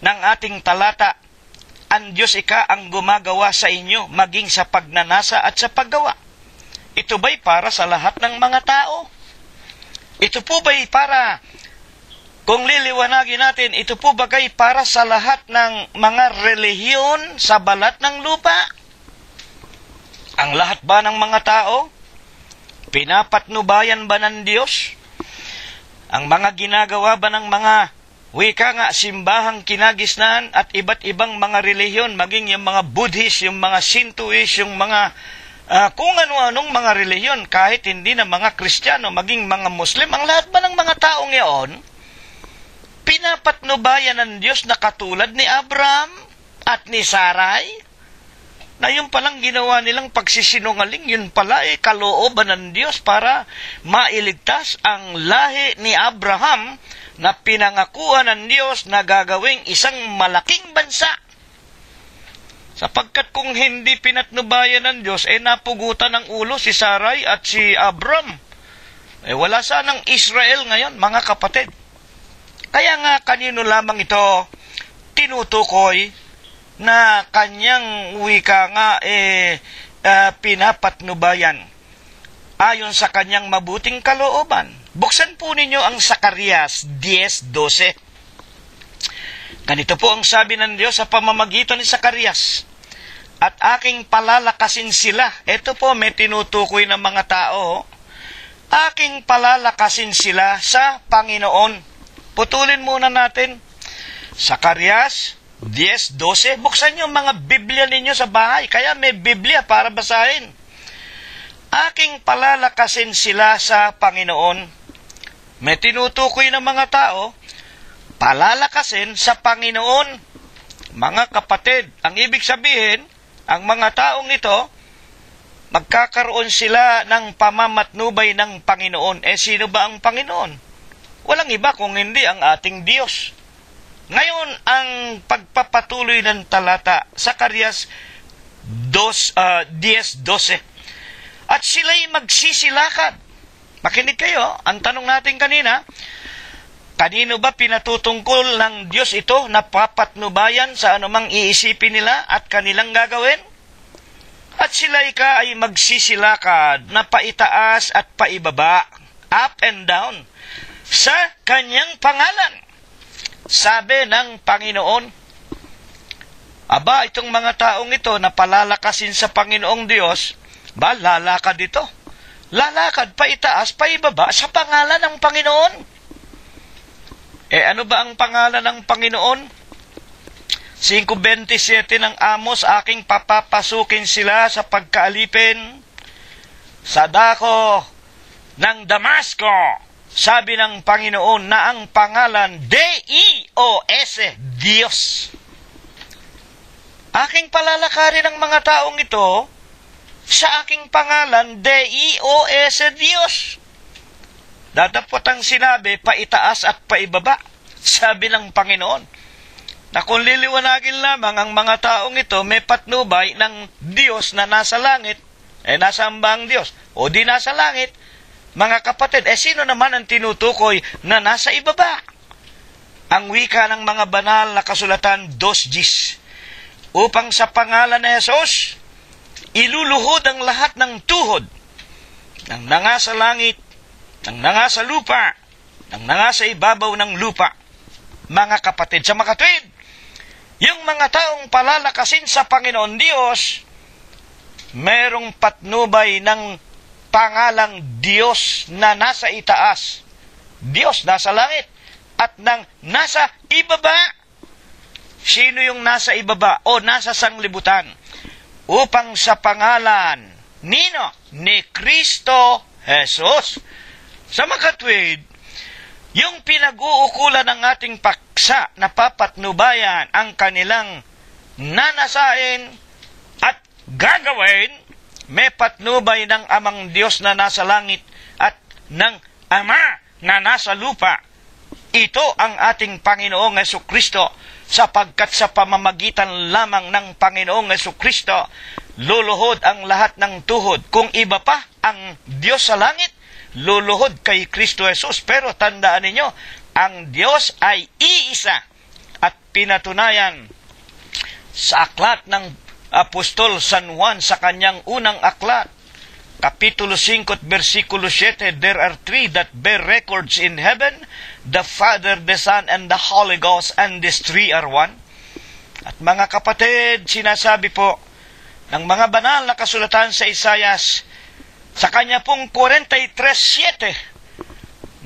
ng ating talata? Ang Diyos ika ang gumagawa sa inyo, maging sa pagnanasa at sa paggawa. Ito ba'y para sa lahat ng mga tao? Ito po ba'y para, kung liliwanagin natin, ito po ba'y para sa lahat ng mga relihiyon sa balat ng lupa? Ang lahat ba ng mga tao? Pinapatnubayan ba ng Diyos? Ang mga ginagawa ba ng mga wika nga simbahang kinagisnan at iba't ibang mga relihiyon, maging yung mga Buddhist, yung mga Shintoist, yung mga kung ano-anong mga relihiyon, kahit hindi na mga Kristiyano, maging mga Muslim, ang lahat ba ng mga taong iyon, pinapatnubayan ng Diyos na katulad ni Abraham at ni Sarai, na yun palang ginawa nilang pagsisinungaling, yun pala kalooban ng Diyos para mailigtas ang lahi ni Abraham na pinangakuan ng Diyos na gagawing isang malaking bansa. Sapagkat kung hindi pinatnubayan ng Diyos, napugutan ng ulo si Sarai at si Abram. Wala sanang Israel ngayon, mga kapatid. Kaya nga kanino lamang ito tinutukoy na kanyang wika nga pinapatnubayan ayon sa kanyang mabuting kalooban. Buksan po ninyo ang Zacarias 10:12. Ganito po ang sabi ng Diyos sa pamamagitan ni Zacarias. At aking palalakasin sila. Ito po may tinutukoy ng mga tao. Aking palalakasin sila sa Panginoon. Putulin muna natin. Zacarias 10:12. Buksan niyo mga Biblia ninyo sa bahay. Kaya may Biblia para basahin. Aking palalakasin sila sa Panginoon. May tinutukoy ng mga tao. Palalakasin sa Panginoon. Mga kapatid, ang ibig sabihin, ang mga taong ito, magkakaroon sila ng pamamatnubay ng Panginoon. Sino ba ang Panginoon? Walang iba kung hindi ang ating Diyos. Ngayon, ang pagpapatuloy ng talata, Zacarias 10:12. At sila'y magsisilakad. Makinig kayo, ang tanong natin kanina, kanino ba pinatutungkol ng Diyos ito na papatnubayan sa anumang iisipin nila at kanilang gagawin? At sila ay magsisilakad na paitaas at paibaba, up and down, sa kanyang pangalan. Sabi ng Panginoon, aba, itong mga taong ito na palalakasin sa Panginoong Diyos, lalakad ito. Lalakad paitaas, paibaba sa pangalan ng Panginoon. Ano ba ang pangalan ng Panginoon? 5:27 ng Amos, aking papapasukin sila sa pagkaalipin sa dako ng Damasco. Sabi ng Panginoon na ang pangalan D-I-O-S, Diyos. Aking palalakarin ng mga taong ito sa aking pangalan D-I-O-S, Diyos. Datapot ang sinabi, paitaas at paibaba, sabi ng Panginoon. Na kung liliwanagin lamang ang mga taong ito, may patnubay ng Diyos na nasa langit, nasaan ba ang Diyos? O di nasa langit, Mga kapatid, sino naman ang tinutukoy na nasa ibaba? Ang wika ng mga banal na kasulatan, 2:10, upang sa pangalan ni Jesus, iluluhod ang lahat ng tuhod, ng nanga sa langit, ng nanga sa lupa, ng nanga sa ibabaw ng lupa. Mga kapatid, sa makatwid, yung mga taong palalakasin sa Panginoon Diyos, merong patnubay ng pangalang Diyos na nasa itaas, Diyos nasa langit, at ng nasa ibaba. Sino yung nasa ibaba o nasa sanglibutan? Upang sa pangalan nino? Ni Kristo Jesus. Sa makatwid, yung pinag-uukulan ng ating paksa na papatnubayan ang kanilang nanasain at gagawin, may patnubay ng Amang Diyos na nasa langit at ng Ama na nasa lupa. Ito ang ating Panginoong Jesucristo, sapagkat sa pamamagitan lamang ng Panginoong Jesucristo, luluhod ang lahat ng tuhod. Kung iba pa ang Diyos sa langit, luluhod kay Kristo Jesus. Pero tandaan ninyo, ang Diyos ay iisa, at pinatunayan sa aklat ng Apostol San Juan sa kanyang unang aklat, Kapitulo 5 at versikulo 7, there are three that bear records in heaven, the Father, the Son, and the Holy Ghost, and these three are one. At mga kapatid, sinasabi po ng mga banal na kasulatan sa Isayas, sa kanya pong 43:7,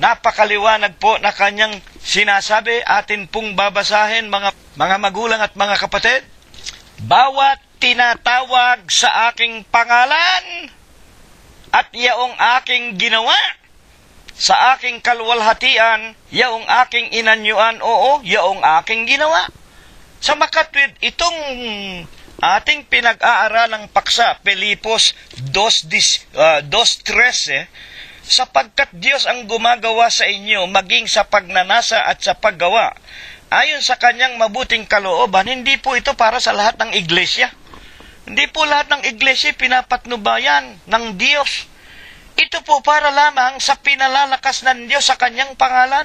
napakaliwanag po na kanyang sinasabi, atin pong babasahin mga magulang at mga kapatid. Bawat tinatawag sa aking pangalan at yaong aking ginawa, sa aking kalwalhatian, yaong aking inanyuan, oo, yaong aking ginawa. Sa makatwid, itong ating pinag-aaralang paksa, Pilipos 2:13, sapagkat Diyos ang gumagawa sa inyo, maging sa pagnanasa at sa paggawa, ayon sa kanyang mabuting kalooban. Hindi po ito para sa lahat ng iglesia. Hindi po lahat ng iglesia pinapatnubayan ng Diyos. Ito po para lamang sa pinalalakas ng Diyos sa kanyang pangalan.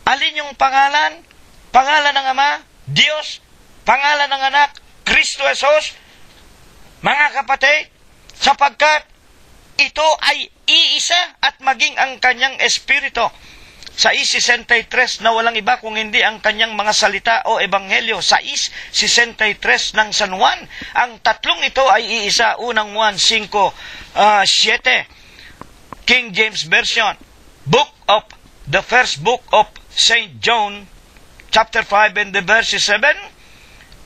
Alin yung pangalan? Pangalan ng Ama, Diyos, pangalan ng Anak, Kristo Jesus. Mga kapatid, sapagkat ito ay iisa at maging ang kanyang espiritu. Sa 6:63 na walang iba kung hindi ang kanyang mga salita o ebanghelyo. Sa 6:63 ng San Juan, ang tatlong ito ay iisa. Unang Juan 5:7, King James Version. The first book of St. John, chapter 5 and the verse 7,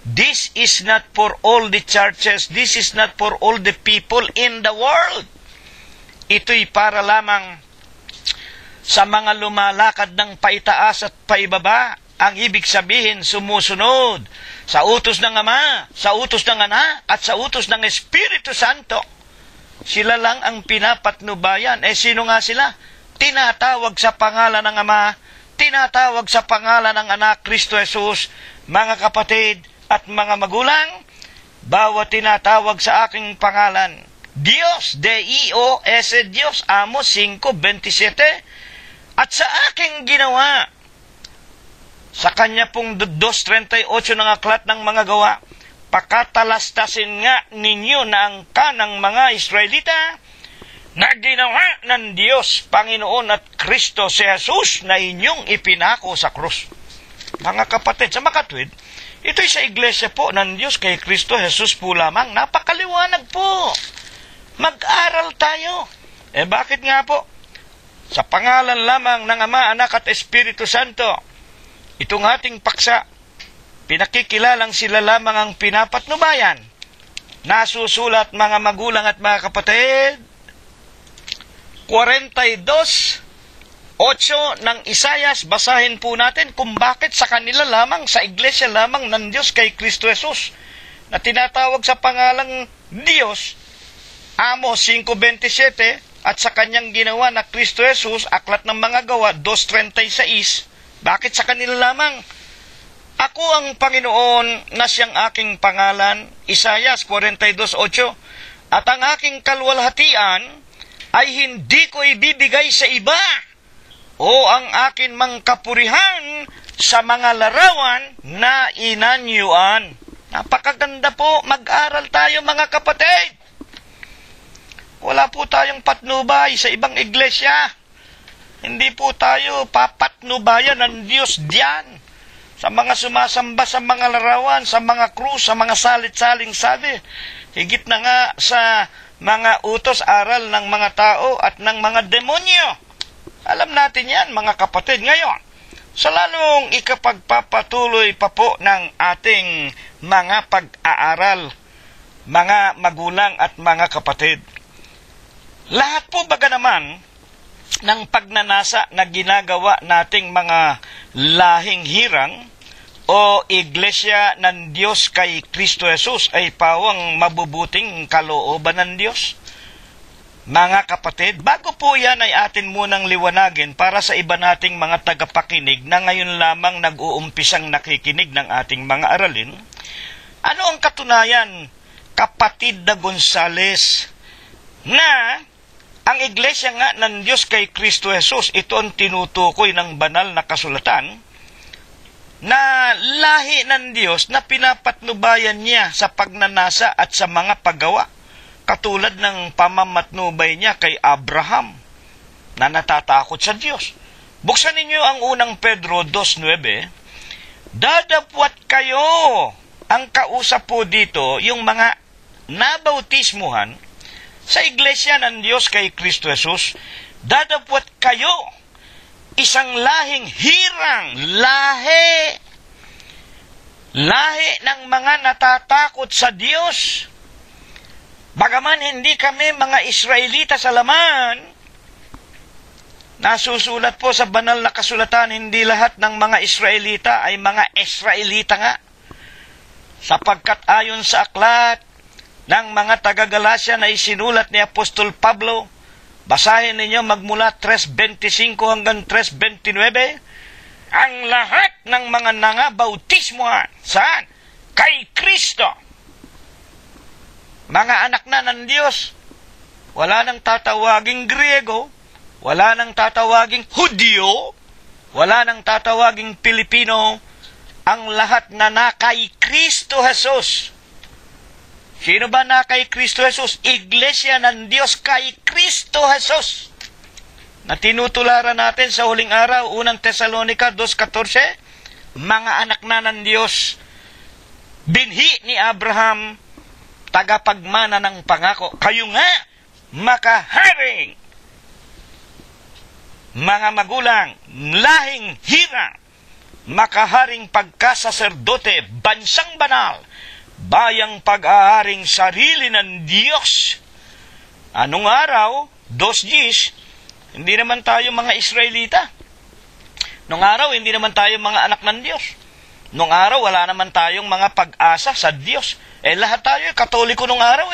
this is not for all the churches, this is not for all the people in the world. Ito'y para lamang sa mga lumalakad ng paitaas at paibaba. Ang ibig sabihin, sumusunod sa utos ng Ama, sa utos ng Anak, at sa utos ng Espiritu Santo. Sila lang ang pinapatnubayan. Sino nga sila? Tinatawag sa pangalan ng Ama, tinatawag sa pangalan ng Anak, Kristo Jesus. Mga kapatid at mga magulang, bawat tinatawag sa aking pangalan, Diyos, D-I-O-S, Diyos, Amos 5:27, at sa aking ginawa, sa kanya pong 2:38 ng aklat ng mga gawa, pakatalastasin nga ninyo na ang kanang mga Israelita na ginawa ng Diyos, Panginoon at Kristo si Jesus na inyong ipinako sa krus. Mga kapatid, sa makatwid, ito'y sa iglesia po ng Diyos kay Kristo Jesus po lamang. Napakaliwanag po. Mag-aral tayo. Bakit nga po? Sa pangalan lamang ng Ama, Anak at Espiritu Santo, itong ating paksa, pinakikilalang sila lamang ang pinapatnubayan. Nasusulat mga magulang at mga kapatid, 42:8 ng Isayas, basahin po natin kung bakit sa kanila lamang, sa iglesia lamang ng Diyos kay Kristo Jesus, na tinatawag sa pangalang Diyos, Amos 5:27, at sa kanyang ginawa na Kristo Jesus, aklat ng mga gawa 2:36, bakit sa kanila lamang? Ako ang Panginoon na siyang aking pangalan, Isayas 42:8, at ang aking kalwalhatian ay hindi ko ibibigay sa iba o ang akin mang kapurihan sa mga larawan na inanyuan. Napakaganda po, mag-aral tayo mga kapatid. Wala po tayong patnubay sa ibang iglesia. Hindi po tayo papatnubayan ng Diyos diyan. Sa mga sumasamba sa mga larawan, sa mga krus, sa mga salit-saling sabi. Higit na nga sa mga utos aral ng mga tao at ng mga demonyo. Alam natin yan mga kapatid ngayon. Sa lalong ikapagpapatuloy pa po ng ating mga pag-aaral, mga magulang at mga kapatid. Lahat po baga naman ng pagnanasa na ginagawa nating mga lahing hirang o iglesia ng Diyos kay Kristo Jesus ay pawang mabubuting kalooban ng Diyos. Mga kapatid, bago po yan ay atin munang liwanagin para sa iba nating mga tagapakinig na ngayon lamang nag-uumpisang nakikinig ng ating mga aralin. Ano ang katunayan, kapatid na Gonzales, na ang iglesia nga ng Diyos kay Kristo Jesus, ito ang tinutukoy ng banal na kasulatan, na lahi ng Diyos na pinapatnubayan niya sa pagnanasa at sa mga paggawa. Katulad ng pamamatnubay niya kay Abraham na natatakot sa Diyos. Buksan ninyo ang unang Pedro 2:9. Dadapwat kayo. Ang kausap po dito, yung mga nabautismuhan sa iglesia ng Diyos kay Kristo Jesus, dadapwat kayo isang lahing hirang, lahi ng mga natatakot sa Diyos. Bagaman hindi kami mga Israelita sa laman, nasusulat po sa banal na kasulatan, hindi lahat ng mga Israelita ay mga Israelita nga. Sapagkat ayon sa aklat ng mga taga-Galacia na isinulat ni Apostol Pablo, basahin ninyo magmula 3:25 hanggang 3:29, ang lahat ng mga nangabautismuhan, saan? Kay Kristo. Mga anak na ng Diyos, wala nang tatawaging Griego, wala nang tatawaging Hudyo, wala nang tatawaging Pilipino, ang lahat na kay Kristo Jesus. Sino ba na kay Kristo Jesus? Iglesia ng Diyos kay Kristo Jesus. Na tinutularan natin sa huling araw, unang Tesalonica 2:14, mga anak na ng Diyos, binhi ni Abraham, tagapagmana ng pangako, kayo nga makaharing, mga magulang, lahing hirang, makaharing pagkasaserdote, bansang banal, bayang pag-aaring sarili ng Diyos. Anong araw? 2:10, hindi naman tayo mga Israelita. Nung araw, hindi naman tayo mga anak ng Diyos. Nung araw, wala naman tayong mga pag-asa sa Diyos. Lahat tayo Katoliko nung araw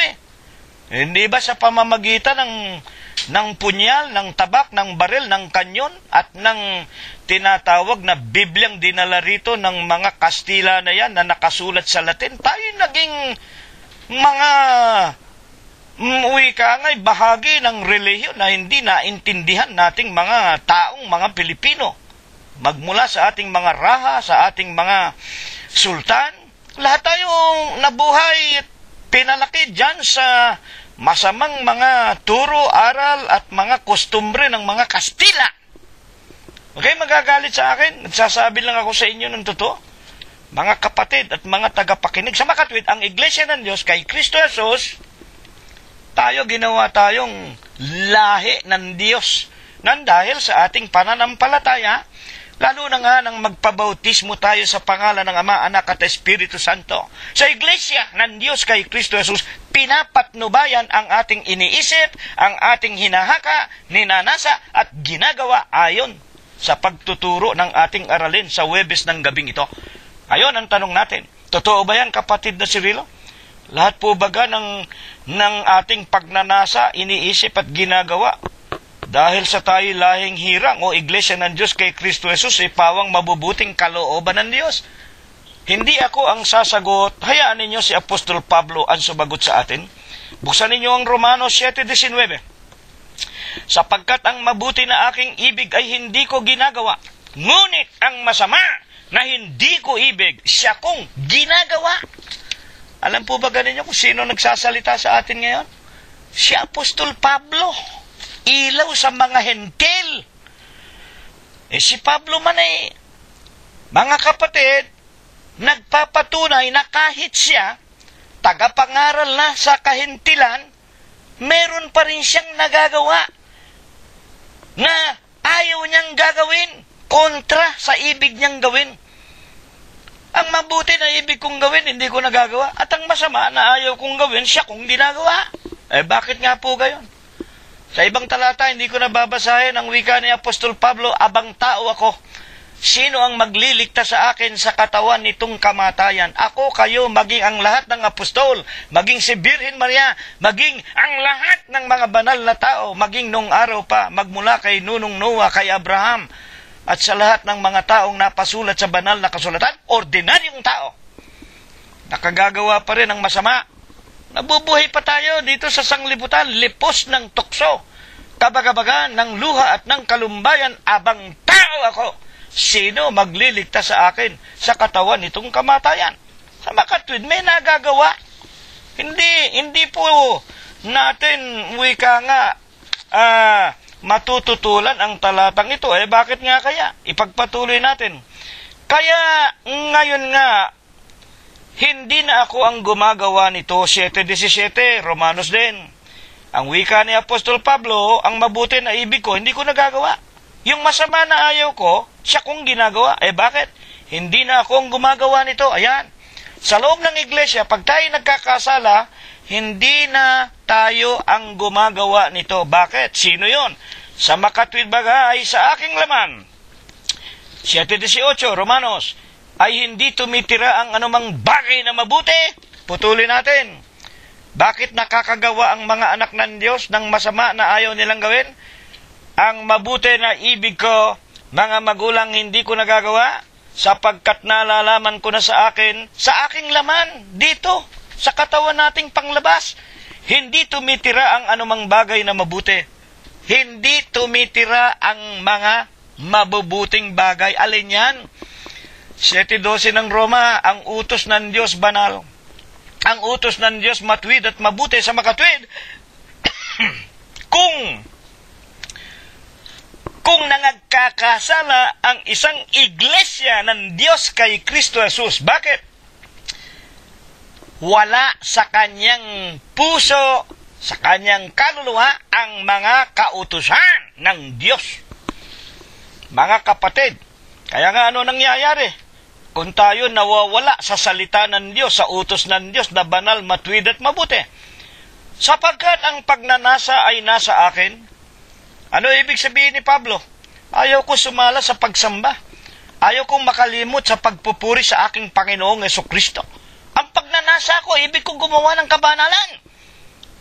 Hindi ba sa pamamagitan ng punyal, ng tabak, ng baril, ng kanyon, at ng tinatawag na Bibliang dinala rito ng mga Kastila na yan na nakasulat sa Latin, tayo naging mga nga'y bahagi ng relihiyon na hindi naintindihan nating mga taong mga Pilipino. Magmula sa ating mga raha, sa ating mga sultan, lahat tayong nabuhay at pinalaki dyan sa masamang mga turo, aral at mga kostumbre ng mga Kastila. Okay, magagalit sa akin? Nagsasabi lang ako sa inyo ng totoo. Mga kapatid at mga tagapakinig, sa makatwid, ang Iglesia ng Diyos kay Kristo Jesus, tayo ginawa tayong lahi ng Diyos. Nang dahil sa ating pananampalataya, lalo na nga nang magpabautismo tayo sa pangalan ng Ama, Anak at Espiritu Santo. Sa Iglesia ng Diyos kay Kristo Jesus, pinapatnubayan ang ating iniisip, ang ating hinahaka, ninanasa at ginagawa ayon sa pagtuturo ng ating aralin sa Huwebes ng gabing ito. Ayon ang tanong natin, totoo ba yan, kapatid na Cirilo? Lahat po baga ng ating pagnanasa, iniisip at ginagawa dahil sa tayo lahing hirang o Iglesia ng Diyos kay Kristo Jesus ay pawang mabubuting kalooban ng Diyos? Hindi ako ang sasagot. Hayaan ninyo si Apostol Pablo ang sumagot sa atin. Buksan ninyo ang Romanos 7:19. sapagkat ang mabuti na aking ibig ay hindi ko ginagawa. Ngunit ang masama na hindi ko ibig, siya kong ginagawa. Alam po ba ganinyo kung sino nagsasalita sa atin ngayon? Si Apostol Pablo. Ilaw sa mga hentil. Si Pablo man mga kapatid, nagpapatunay na kahit siya, tagapangaral na sa kahintilan, meron pa rin siyang nagagawa na ayaw niyang gagawin, kontra sa ibig niyang gawin. Ang mabuti na ibig kong gawin, hindi ko nagagawa. At ang masama na ayaw kong gawin, siya kong ginagawa. Bakit nga po gayon? Sa ibang talata, hindi ko nababasahin ang wika ni Apostol Pablo, abang tao ako. Sino ang magliligtas sa akin sa katawan nitong kamatayan? Ako, kayo, maging ang lahat ng apostol, maging si Birhen Maria, maging ang lahat ng mga banal na tao, maging nung araw pa, magmula kay Nunong Noah, kay Abraham, at sa lahat ng mga taong napasulat sa banal na kasulatan, ordinaryong tao. Nakagagawa pa rin ng masama. Nabubuhay pa tayo dito sa sanglibutan, lipos ng tukso, kabagabagan ng luha at ng kalumbayan, abang tao ako. Sino magliligtas sa akin sa katawan nitong kamatayan? Sa makatwid, may nagagawa. Hindi po natin, wika nga, matututulan ang talatang ito. Bakit nga kaya? Ipagpatuloy natin. Kaya, ngayon nga, hindi na ako ang gumagawa nito. 7:17, Romanos din. Ang wika ni Apostol Pablo, ang mabuti na ibig ko, hindi ko nagagawa. Yung masama na ayaw ko, siya kong ginagawa. Bakit? Hindi na ako ang gumagawa nito. Ayan. Sa loob ng iglesia, pag tayo nagkakasala, hindi na tayo ang gumagawa nito. Bakit? Sino yon? Sa makatwid baga ay sa aking laman. 7:18, Romanos, ay hindi tumitira ang anumang bagay na mabuti. Putulin natin. Bakit nakakagawa ang mga anak ng Diyos ng masama na ayaw nilang gawin? Ang mabuti na ibig ko, mga magulang, hindi ko nagagawa, sapagkat nalalaman ko na sa aking laman, dito, sa katawan nating panglabas, hindi tumitira ang anumang bagay na mabuti. Hindi tumitira ang mga mabubuting bagay. Alin yan? 7:12 ng Roma, ang utos ng Diyos banal. Ang utos ng Diyos matwid at mabuti sa makatwid. Kung nangagkakasala ang isang iglesia ng Diyos kay Kristo Jesus, bakit? Wala sa kanyang puso, sa kanyang kaluluwa, ang mga kautusan ng Diyos. Mga kapatid, kaya nga ano nangyayari? Kung tayo nawawala sa salita ng Diyos, sa utos ng Diyos na banal, matwid at mabuti, sapagkat ang pagnanasa ay nasa akin. Ano ibig sabihin ni Pablo? Ayaw ko sumala sa pagsamba. Ayaw kong makalimot sa pagpupuri sa aking Panginoong Jesucristo. Ang pagnanasa ko, ibig kong gumawa ng kabanalan.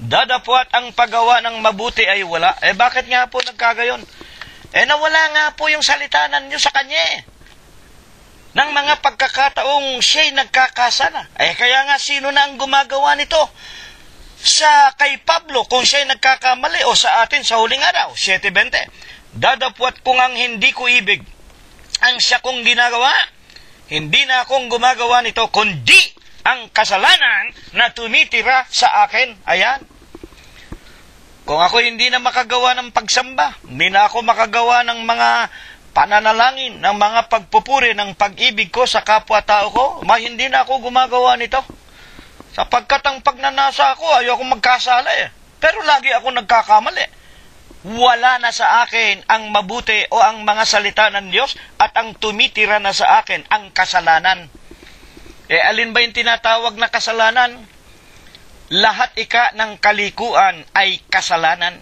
Dadapwat ang paggawa ng mabuti ay wala. Bakit nga po nagkagayon? Nawala nga po yung salita ng Diyos sa kanya. Nang mga pagkakataong siya'y nagkakasala. Kaya nga sino na ang gumagawa nito? Sa kay Pablo, kung siya'y nagkakamali, o sa atin sa huling araw, 7:20, dadapwat kung ang hindi ko ibig, ang siya kong ginagawa, hindi na akong gumagawa nito, kundi ang kasalanan na tumitira sa akin. Ayan. Kung ako hindi na makagawa ng pagsamba, hindi na ako makagawa ng mga pananalangin, ng mga pagpupuri, ng pag-ibig ko sa kapwa-tao ko, hindi na ako gumagawa nito. Sapagkat ang pagnanasa ako, ayaw akong magkasala Pero lagi ako nagkakamali. Wala na sa akin ang mabuti o ang mga salita ng Diyos at ang tumitira na sa akin ang kasalanan. Alin ba yung tinatawag na kasalanan? Lahat ng kalikuan ay kasalanan.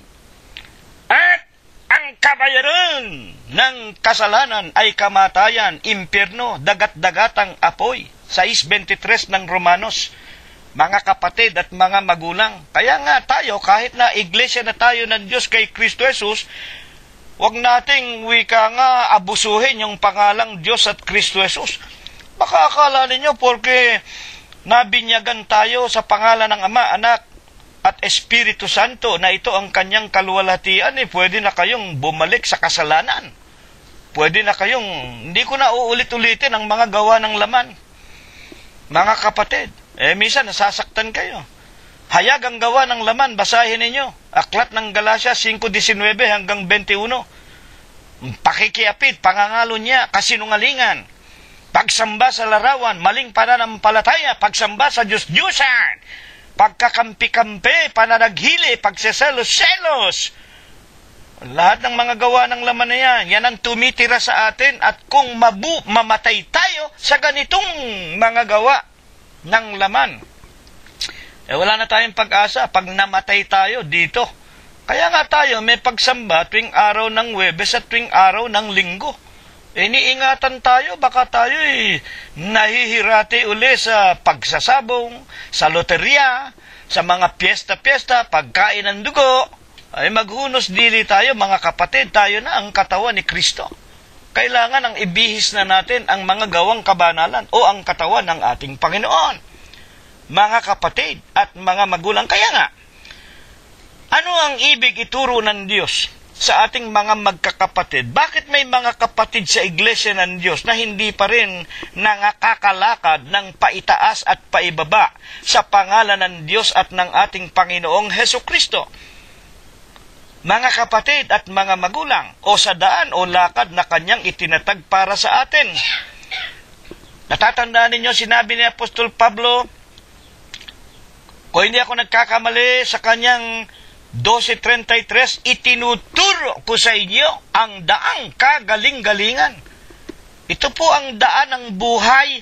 At ang kabayaran ng kasalanan ay kamatayan, impyerno, dagat-dagatang apoy. 6:23 ng Romanos. Mga kapatid at mga magulang. Kaya nga tayo, kahit na iglesia na tayo ng Diyos kay Kristo Jesus, huwag nating wika nga abusuhin yung pangalang Diyos at Kristo Jesus. Baka akala ninyo, porque nabinyagan tayo sa pangalan ng Ama, Anak, at Espiritu Santo na ito ang kanyang kaluwalhatian, pwede na kayong bumalik sa kasalanan. Pwede na kayong, hindi ko na uulit-ulitin ang mga gawa ng laman. Mga kapatid, minsan nasasaktan kayo. Hayag ang gawa ng laman, basahin ninyo. Aklat ng Galacia 5:19 hanggang 21. Pakikiapid, pangangalo niya, kasinungalingan, pagsamba sa larawan, maling pananampalataya, pagsamba sa Diyos-Diyusan, pagkakampi-kampi, pananaghili, pagseselos-selos. Lahat ng mga gawa ng laman na yan ang tumitira sa atin, at kung mamatay tayo sa ganitong mga gawa ng laman, wala na tayong pag-asa pag namatay tayo dito. Kaya nga tayo may pagsamba tuwing araw ng Huwebes at tuwing araw ng Linggo. Iniingatan tayo, baka tayo nahihirati uli sa pagsasabong, sa loterya, sa mga piyesta-piyesta, pagkain ng dugo. Ay maghunos dili tayo, mga kapatid, tayo na ang katawan ni Kristo. Kailangan ang ibihis na natin ang mga gawang kabanalan o ang katawan ng ating Panginoon. Mga kapatid at mga magulang, kaya nga, ano ang ibig ituro ng Diyos sa ating mga magkakapatid? Bakit may mga kapatid sa iglesia ng Diyos na hindi pa rin nangakakalakad ng paitaas at paibaba sa pangalan ng Diyos at ng ating Panginoong Hesukristo? Mga kapatid at mga magulang, o sa daan o lakad na kanyang itinatag para sa atin. Natatandaan ninyo, sinabi ni Apostol Pablo, kung hindi ako nagkakamali, sa kanyang 12:33, itinuturo ko sa inyo ang daang kagaling-galingan. Ito po ang daan ng buhay.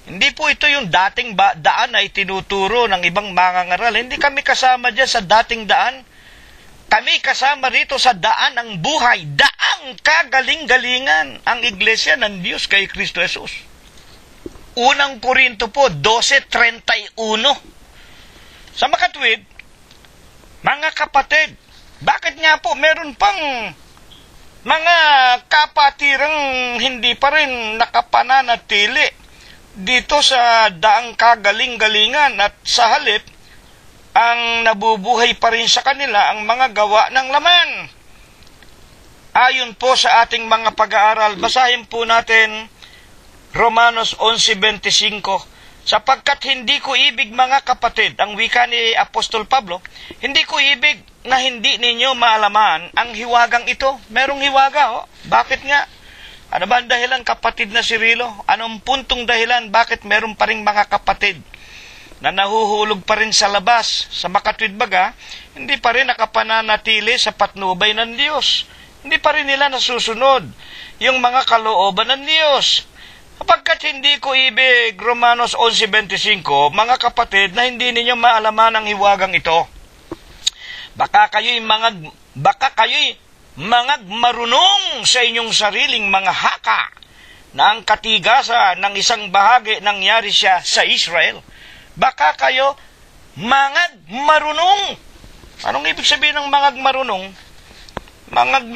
Hindi po ito yung dating daan na itinuturo ng ibang mangangaral. Hindi kami kasama dyan sa dating daan. Kami kasama rito sa daan ng buhay, daang kagaling-galingan, ang iglesia ng Diyos kay Kristo Jesus. Unang Korinto po, 12:31. Sa makatwid, mga kapatid, bakit nga po meron pang mga kapatirang hindi pa rin nakapananatili dito sa daang kagaling-galingan, at sa halip, ang nabubuhay pa rin sa kanila ang mga gawa ng laman? Ayon po sa ating mga pag-aaral, basahin po natin Romanos 11:25. Sapagkat hindi ko ibig, mga kapatid, ang wika ni Apostol Pablo, hindi ko ibig na hindi ninyo maalaman ang hiwagang ito. Merong hiwaga, Bakit nga? Ano ba ang dahilan, kapatid na Cirilo? Anong puntong dahilan bakit meron pa rin mga kapatid na nahuhulog pa rin sa labas, sa makatwid baga, hindi pa rin nakapananatili sa patnubay ng Diyos? Hindi pa rin nila nasusunod yung mga kalooban ng Diyos. Kapagkat hindi ko ibig, Romanos 11:25, mga kapatid, na hindi ninyo maalaman ang hiwagang ito. Baka kayo'y marunong sa inyong sariling mga haka na ang katigasan ng isang bahagi nangyari siya sa Israel. Baka kayo marunong. Anong ibig sabihin ng marunong?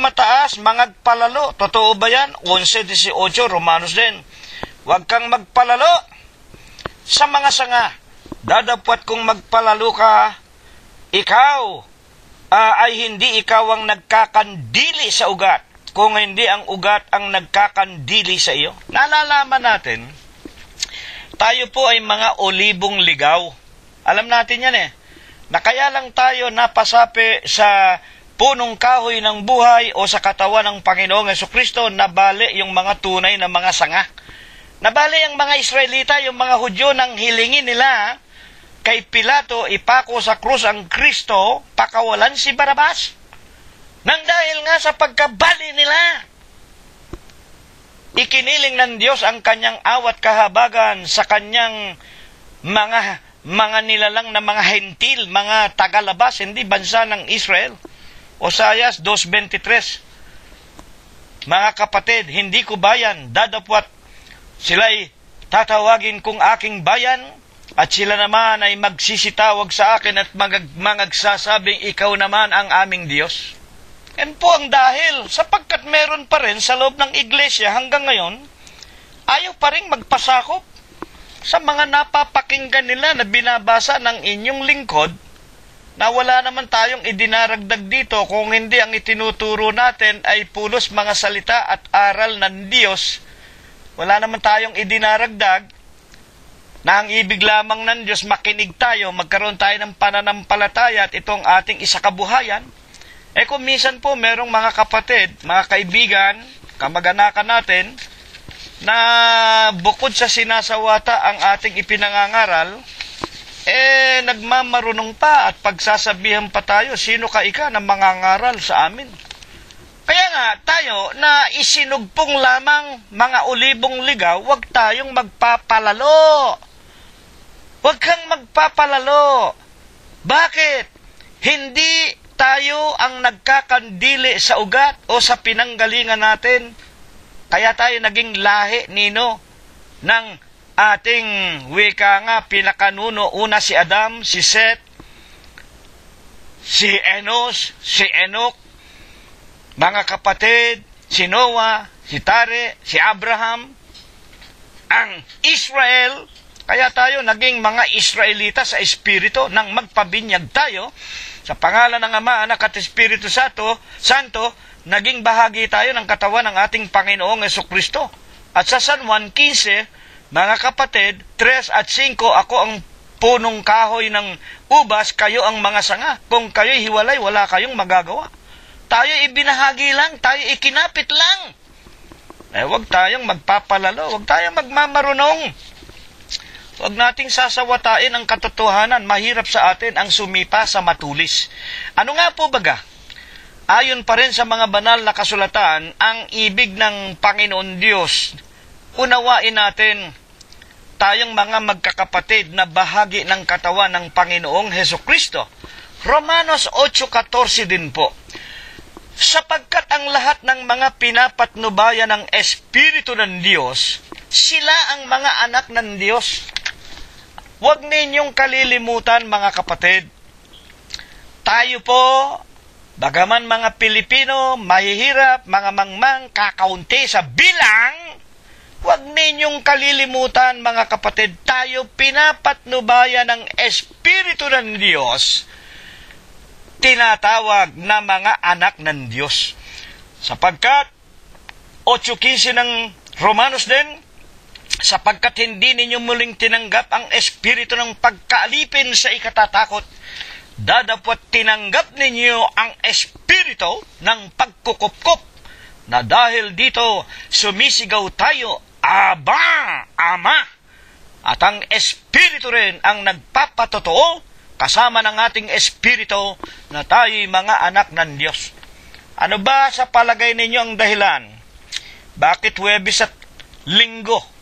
Mataas, palalo. Totoo ba yan? 11:18, Romanos din. Huwag kang magpalalo sa mga sanga. Dadapwat kung magpalalo ka, ikaw ay hindi ikaw ang nagkakandili sa ugat, kung hindi ang ugat ang nagkakandili sa iyo. Nalalaman natin, tayo po ay mga olibong ligaw. Alam natin yan na kaya lang tayo napasapi sa punong kahoy ng buhay o sa katawan ng Panginoong Hesukristo, nabali yung mga tunay na mga sanga. Nabali ang mga Israelita, yung mga Hudyo, nang hilingin nila kay Pilato ipako sa krus ang Kristo, pakawalan si Barabas. Nang dahil nga sa pagkabali nila, ikiniling ng Diyos ang kanyang awat kahabagan sa kanyang mga nilalang na mga hentil, mga tagalabas, hindi bansa ng Israel. Oseas 2:23. Mga kapatid, hindi ko bayan, dadapwat sila'y tatawagin kong aking bayan, at sila naman ay magsisitawag sa akin at magsasabing ikaw naman ang aming Diyos. Yan po ang dahil, sapagkat meron pa rin sa loob ng iglesia hanggang ngayon, ayaw pa rin magpasakop sa mga napapakinggan nila na binabasa ng inyong lingkod na wala naman tayong idinaragdag dito kung hindi ang itinuturo natin ay pulos mga salita at aral ng Diyos. Wala naman tayong idinaragdag na ang ibig lamang ng Diyos makinig tayo, magkaroon tayo ng pananampalataya at itong ating isakabuhayan. Kung minsan po merong mga kapatid, mga kaibigan, kamag-anakan natin, na bukod sa sinasawata ang ating ipinangangaral, nagmamarunong pa at pagsasabihan pa tayo, sino ka ika na mangangaral sa amin? Kaya nga, tayo na isinugpong lamang mga ulibong ligaw, huwag tayong magpapalalo. Huwag kang magpapalalo. Bakit? Hindi tayo ang nagkakandili sa ugat o sa pinanggalingan natin. Kaya tayo naging lahi, nino, ng ating wika nga, pinakanuno, una si Adam, si Seth, si Enos, si Enoch, mga kapatid, si Noah, si Tare, si Abraham, ang Israel. Kaya tayo naging mga Israelita sa Espiritu nang magpabinyag tayo sa pangalan ng Ama, Anak at Espiritu Santo, naging bahagi tayo ng katawan ng ating Panginoong Jesucristo. At sa San Juan 15, mga kapatid, 3 at 5, ako ang punong kahoy ng ubas, kayo ang mga sanga. Kung kayo'y hiwalay, wala kayong magagawa. Tayo ibinahagi lang, tayo ikinapit lang. Huwag tayong magpapalalo, huwag tayong magmamarunong. Huwag nating sasawatain ang katotohanan, mahirap sa atin ang sumipa sa matulis. Ano nga po baga? Ayon pa rin sa mga banal na kasulatan, ang ibig ng Panginoon Diyos, unawain natin tayong mga magkakapatid na bahagi ng katawan ng Panginoong Hesukristo. Romanos 8:14 din po. Sapagkat ang lahat ng mga pinapatnubayan ng Espiritu ng Diyos, sila ang mga anak ng Diyos. Huwag ninyong kalilimutan, mga kapatid. Tayo po, bagaman mga Pilipino, mahihirap, mga mangmang, kakaunti sa bilang, huwag ninyong kalilimutan, mga kapatid, tayo pinapatnubayan ng Espiritu ng Diyos, tinatawag na mga anak ng Diyos. Sapagkat, 8:15 ng Romanos din, sapagkat hindi ninyo muling tinanggap ang espiritu ng pagkaalipin sa ikatatakot, dadapot tinanggap ninyo ang espiritu ng pagkukupkup, na dahil dito sumisigaw tayo, Aba, Ama. At ang espiritu rin ang nagpapatotoo kasama ng ating espiritu na tayo'y mga anak ng Diyos. Ano ba sa palagay ninyo ang dahilan? Bakit Huwebes at Linggo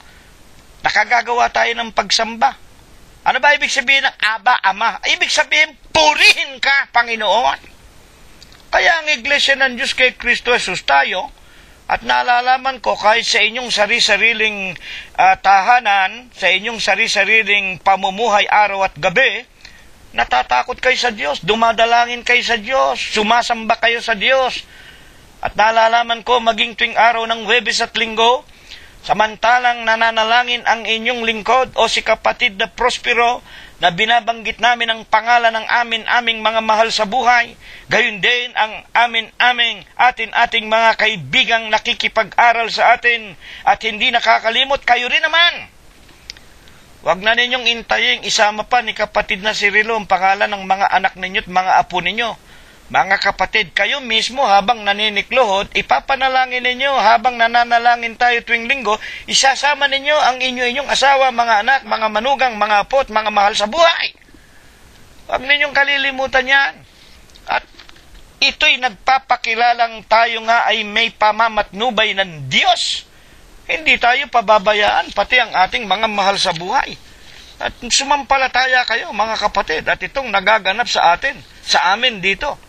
nakagagawa tayo ng pagsamba? Ano ba ibig sabihin ng Aba, Ama? Ibig sabihin, purihin ka, Panginoon. Kaya ang Iglesia ng Diyos kay Kristo Jesus tayo, at nalalaman ko kahit sa inyong sari-sariling tahanan, sa inyong sari-sariling pamumuhay araw at gabi, natatakot kayo sa Diyos, dumadalangin kayo sa Diyos, sumasamba kayo sa Diyos. At nalalaman ko maging tuwing araw ng Huwebes at Linggo, samantalang nananalangin ang inyong lingkod o si kapatid na Prospero, na binabanggit namin ang pangalan ng aming mga mahal sa buhay, gayon din ang ating mga kaibigang nakikipag-aral sa atin at hindi nakakalimot, kayo rin naman. Huwag na ninyong intayin, isama pa ni kapatid na Cirilo ang pangalan ng mga anak ninyo at mga apo ninyo. Mga kapatid, kayo mismo habang naninikluhod, ipapanalangin ninyo habang nananalangin tayo tuwing linggo, isasama ninyo ang inyong asawa, mga anak, mga manugang, mga apo at mga mahal sa buhay. Huwag ninyong kalilimutan yan. At ito'y nagpapakilalang tayo nga ay may pamamatnubay ng Diyos. Hindi tayo pababayaan, pati ang ating mga mahal sa buhay. At sumampalataya kayo, mga kapatid, at itong nagaganap sa amin dito.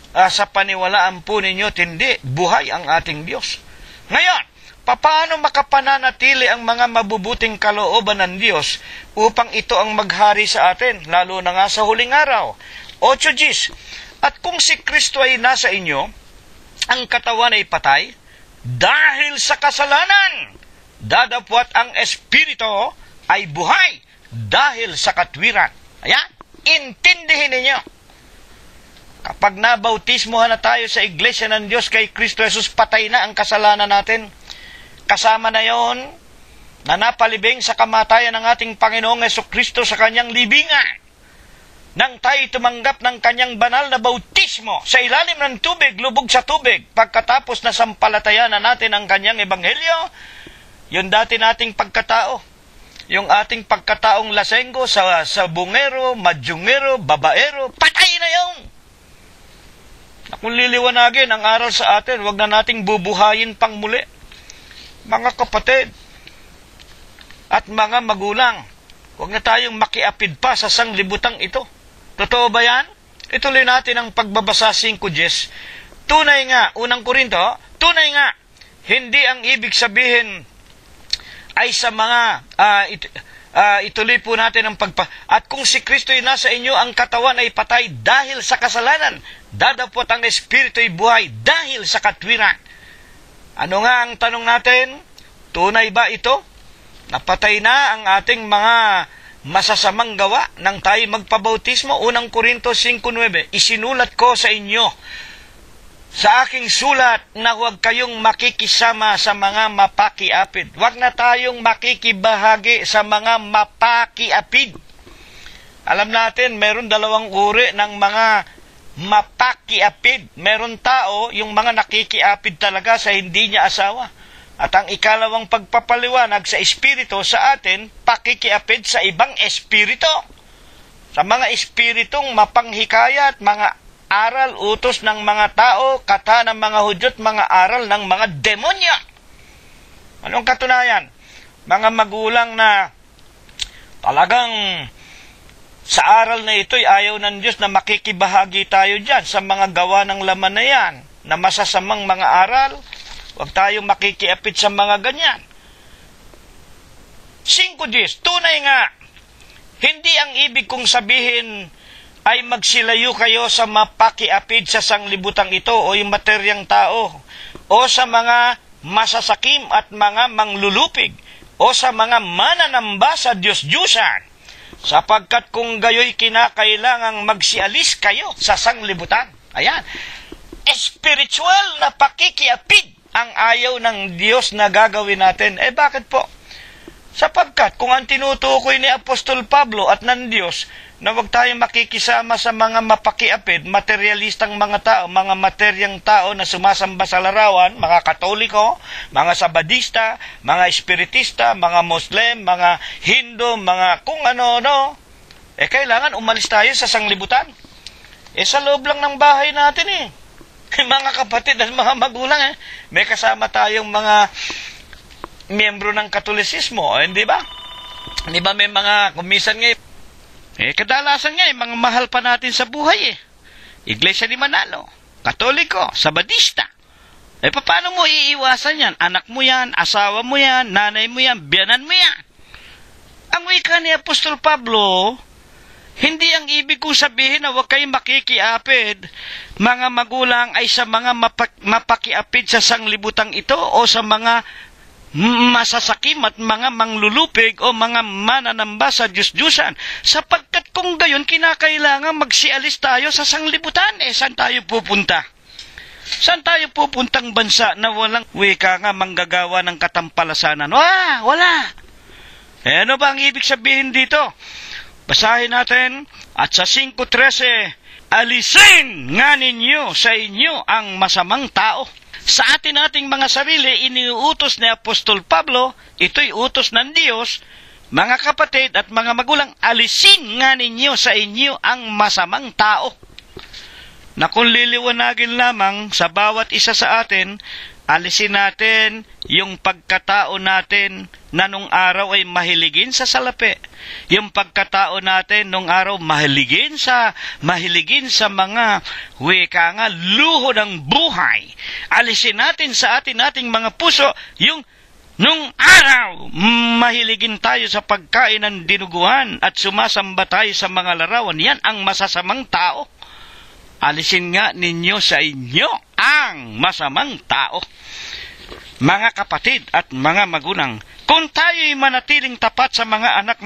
Sa paniwalaan po ninyo, tindi, buhay ang ating Diyos. Ngayon, paano makapananatili ang mga mabubuting kalooban ng Diyos upang ito ang maghari sa atin, lalo na nga sa huling araw? 8:10. At kung si Kristo ay nasa inyo, ang katawan ay patay, dahil sa kasalanan, dadapwat ang espiritu ay buhay, dahil sa katwiran. Ayan, intindihin ninyo. Kapag nabautismohan na tayo sa Iglesia ng Diyos kay Kristo Jesus, patay na ang kasalanan natin. Kasama na yon na napalibing sa kamatayan ng ating Panginoong Jesucristo sa kanyang libingan. Nang tayo tumanggap ng kanyang banal na bautismo sa ilalim ng tubig, lubog sa tubig, pagkatapos na sampalatayan na natin ang kanyang ebanghelyo, yung dati nating pagkatao, yung ating pagkataong lasenggo, sa bungero, madyungero, babaero, patay na yun! Kung liliwanagin ang aral sa atin, wag na nating bubuhayin pang muli. Mga kapatid at mga magulang, wag na tayong makiapid pa sa sanglibutang ito. Totoo ba yan? Ituloy natin ang pagbabasa 5:10. Tunay nga, unang Korinto, tunay nga, hindi ang ibig sabihin ay sa mga, ituloy po natin ang at kung si Kristo ay nasa inyo, ang katawan ay patay dahil sa kasalanan, dadapot ang espiritu ay buhay dahil sa katwiran. Ano nga ang tanong natin? Tunay ba ito? Napatay na ang ating mga masasamang gawa nang tayo magpabautismo. Unang Korinto 5:9, isinulat ko sa inyo sa aking sulat na huwag kayong makikisama sa mga mapakiapid. Huwag na tayong makikibahagi sa mga mapakiapid. Alam natin, meron dalawang uri ng mga mapakiapid. Meron tao, yung mga nakikiapid talaga sa hindi niya asawa. At ang ikalawang pagpapaliwanag sa espiritu sa atin, pakikiapid sa ibang espiritu. Sa mga espiritong mapanghikayat, mga aral, utos ng mga tao, kata ng mga Hudyo, mga aral ng mga demonyo. Anong katunayan? Mga magulang na talagang sa aral na ito'y ayaw ng Diyos na makikibahagi tayo dyan sa mga gawa ng laman na yan, na masasamang mga aral. Huwag tayong makikiapit sa mga ganyan. 5:10, tunay nga, hindi ang ibig kong sabihin ay magsilayo kayo sa mapakiapid sa sanglibutang ito o yung materyang tao, o sa mga masasakim at mga manglulupig, o sa mga mananamba sa Diyos-Diyusan, sapagkat kung gayo'y kinakailangang magsialis kayo sa sanglibutan. Ayan, spiritual na pakikiapid ang ayaw ng Diyos na gagawin natin. Bakit po? Sapagkat kung ang tinutukoy ni Apostol Pablo at ng Diyos na huwag tayong makikisama sa mga mapakiapid, materialistang mga tao, mga materyang tao na sumasamba sa larawan, mga Katoliko, mga Sabadista, mga Espiritista, mga Muslim, mga Hindu, mga kung ano-ano, kailangan umalis tayo sa sanglibutan. Sa loob lang ng bahay natin mga kapatid at mga magulang, may kasama tayong mga miyembro ng Katolisismo, hindi ba? Hindi ba may mga, kumisan nga, kadalasan nga, mga mahal pa natin sa buhay Iglesia ni Manalo, Katoliko, Sabadista. Paano mo iiwasan yan? Anak mo yan, asawa mo yan, nanay mo yan, biyanan mo yan. Ang wika ni Apostol Pablo, hindi ang ibig kong sabihin na huwag kayong makikiapid, mga magulang, ay sa mga mapakiapid sa sanglibutang ito o sa mga masasakim at mga manglulupig o mga mananamba sa Diyos-Diyusan. Sapagkat kung gayon, kinakailangan magsialis tayo sa sanglibutan. Saan tayo pupunta? Saan tayo pupuntang bansa na walang wika nga manggagawa ng katampalasanan? Wala. Ano ba ang ibig sabihin dito? Basahin natin, at sa 5:13, alisin nga ninyo sa inyo ang masamang tao. Sa atin nating mga sarili, iniuutos ni Apostol Pablo, ito'y utos ng Diyos, mga kapatid at mga magulang, alisin nga ninyo sa inyo ang masamang tao. Na kung liliwanagin lamang sa bawat isa sa atin, alisin natin yung pagkatao natin na nung araw ay mahiligin sa salapi. Yung pagkatao natin nung araw mahiligin sa mga wika nga luho ng buhay. Alisin natin sa ating mga puso yung nung araw mahiligin tayo sa pagkain ng dinuguan at sumasamba tayo sa mga larawan. Yan ang masasamang tao. Alisin nga ninyo sa inyo ang masamang tao. Mga kapatid at mga magulang, Kung tayo'y manatiling tapat sa mga anak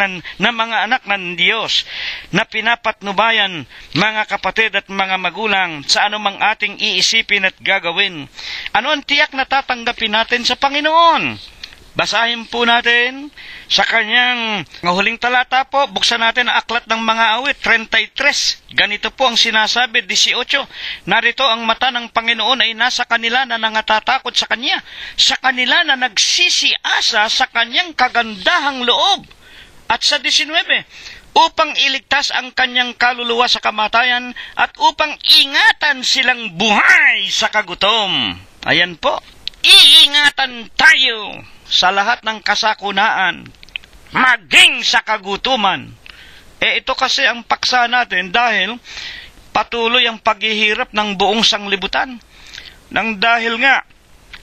ng Diyos na pinapatnubayan, mga kapatid at mga magulang, sa anumang ating iisipin at gagawin, ano ang tiyak na tatanggapin natin sa Panginoon? Basahin po natin sa kanyang huling talata po, buksan natin ang aklat ng mga awit, 33. Ganito po ang sinasabi, 18. Narito ang mata ng Panginoon ay nasa kanila na nangatatakot sa Kanya, sa kanila na nagsisiasa sa Kanyang kagandahang loob. At sa 19, upang iligtas ang Kanyang kaluluwa sa kamatayan at upang ingatan silang buhay sa kagutom. Ayan po, iingatan tayo sa lahat ng kasakunaan, maging sa kagutuman. Ito kasi ang paksa natin dahil patuloy ang paghihirap ng buong sanglibutan. Nang dahil nga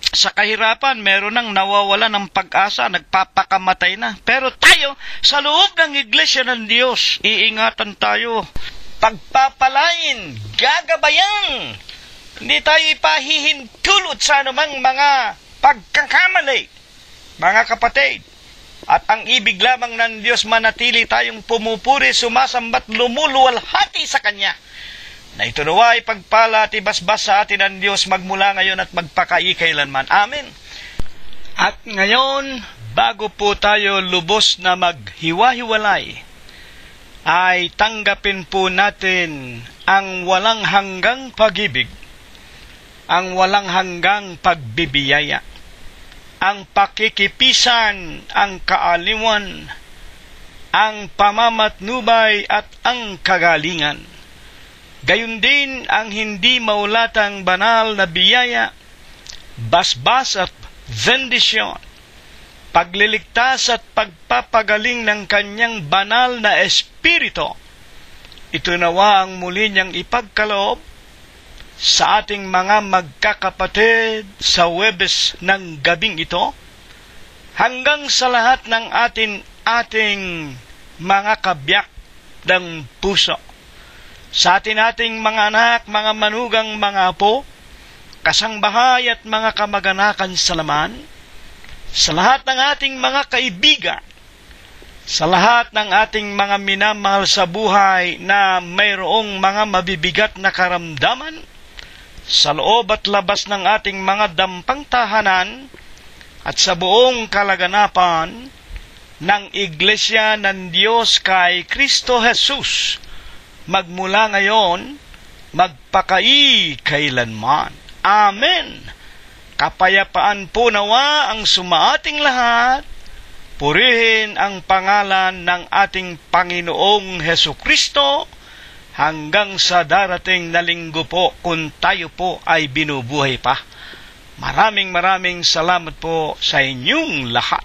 sa kahirapan, meron nang nawawala ng pag-asa, nagpapakamatay na. Pero tayo, sa loob ng Iglesia ng Diyos, iingatan tayo, pagpapalain, gagabayan. Hindi tayo ipahihintulot sa anumang mga pagkakamali. Mga kapatid, at ang ibig lamang ng Diyos manatili tayong pumupuri, sumasambat, lumuluwalhati sa Kanya. Na ito nawa ay pagpala at ibasbas sa atin ng Diyos magmula ngayon at magpakaikailanman. Amen. At ngayon, bago po tayo lubos na maghiwa-hiwalay, ay tanggapin po natin ang walang hanggang pag-ibig, ang walang hanggang pagbibiyaya, ang pakikipisan, ang kaaliwan, ang pamamatnubay at ang kagalingan. Gayon din ang hindi maulatang banal na biyaya, basbas at bendisyon, pagliligtas at pagpapagaling ng Kanyang banal na Espiritu. Ito nawa ang muli niyang ipagkaloob sa ating mga magkakapatid sa Huwebes ng gabing ito, hanggang sa lahat ng ating mga kabiyak ng puso. Sa ating mga anak, mga manugang, mga apo, kasangbahay at mga kamag-anakan sa laman, sa lahat ng ating mga kaibigan, sa lahat ng ating mga minamahal sa buhay na mayroong mga mabibigat na karamdaman, sa loob at labas ng ating mga dampang tahanan at sa buong kalaganapan ng Iglesia ng Diyos kay Kristo Jesus, magmula ngayon, magpakaikailanman. Amen. Kapayapaan po nawa ang sumaating lahat. Purihin ang pangalan ng ating Panginoong Hesukristo hanggang sa darating na linggo po kung tayo po ay binubuhay pa. Maraming salamat po sa inyong lahat.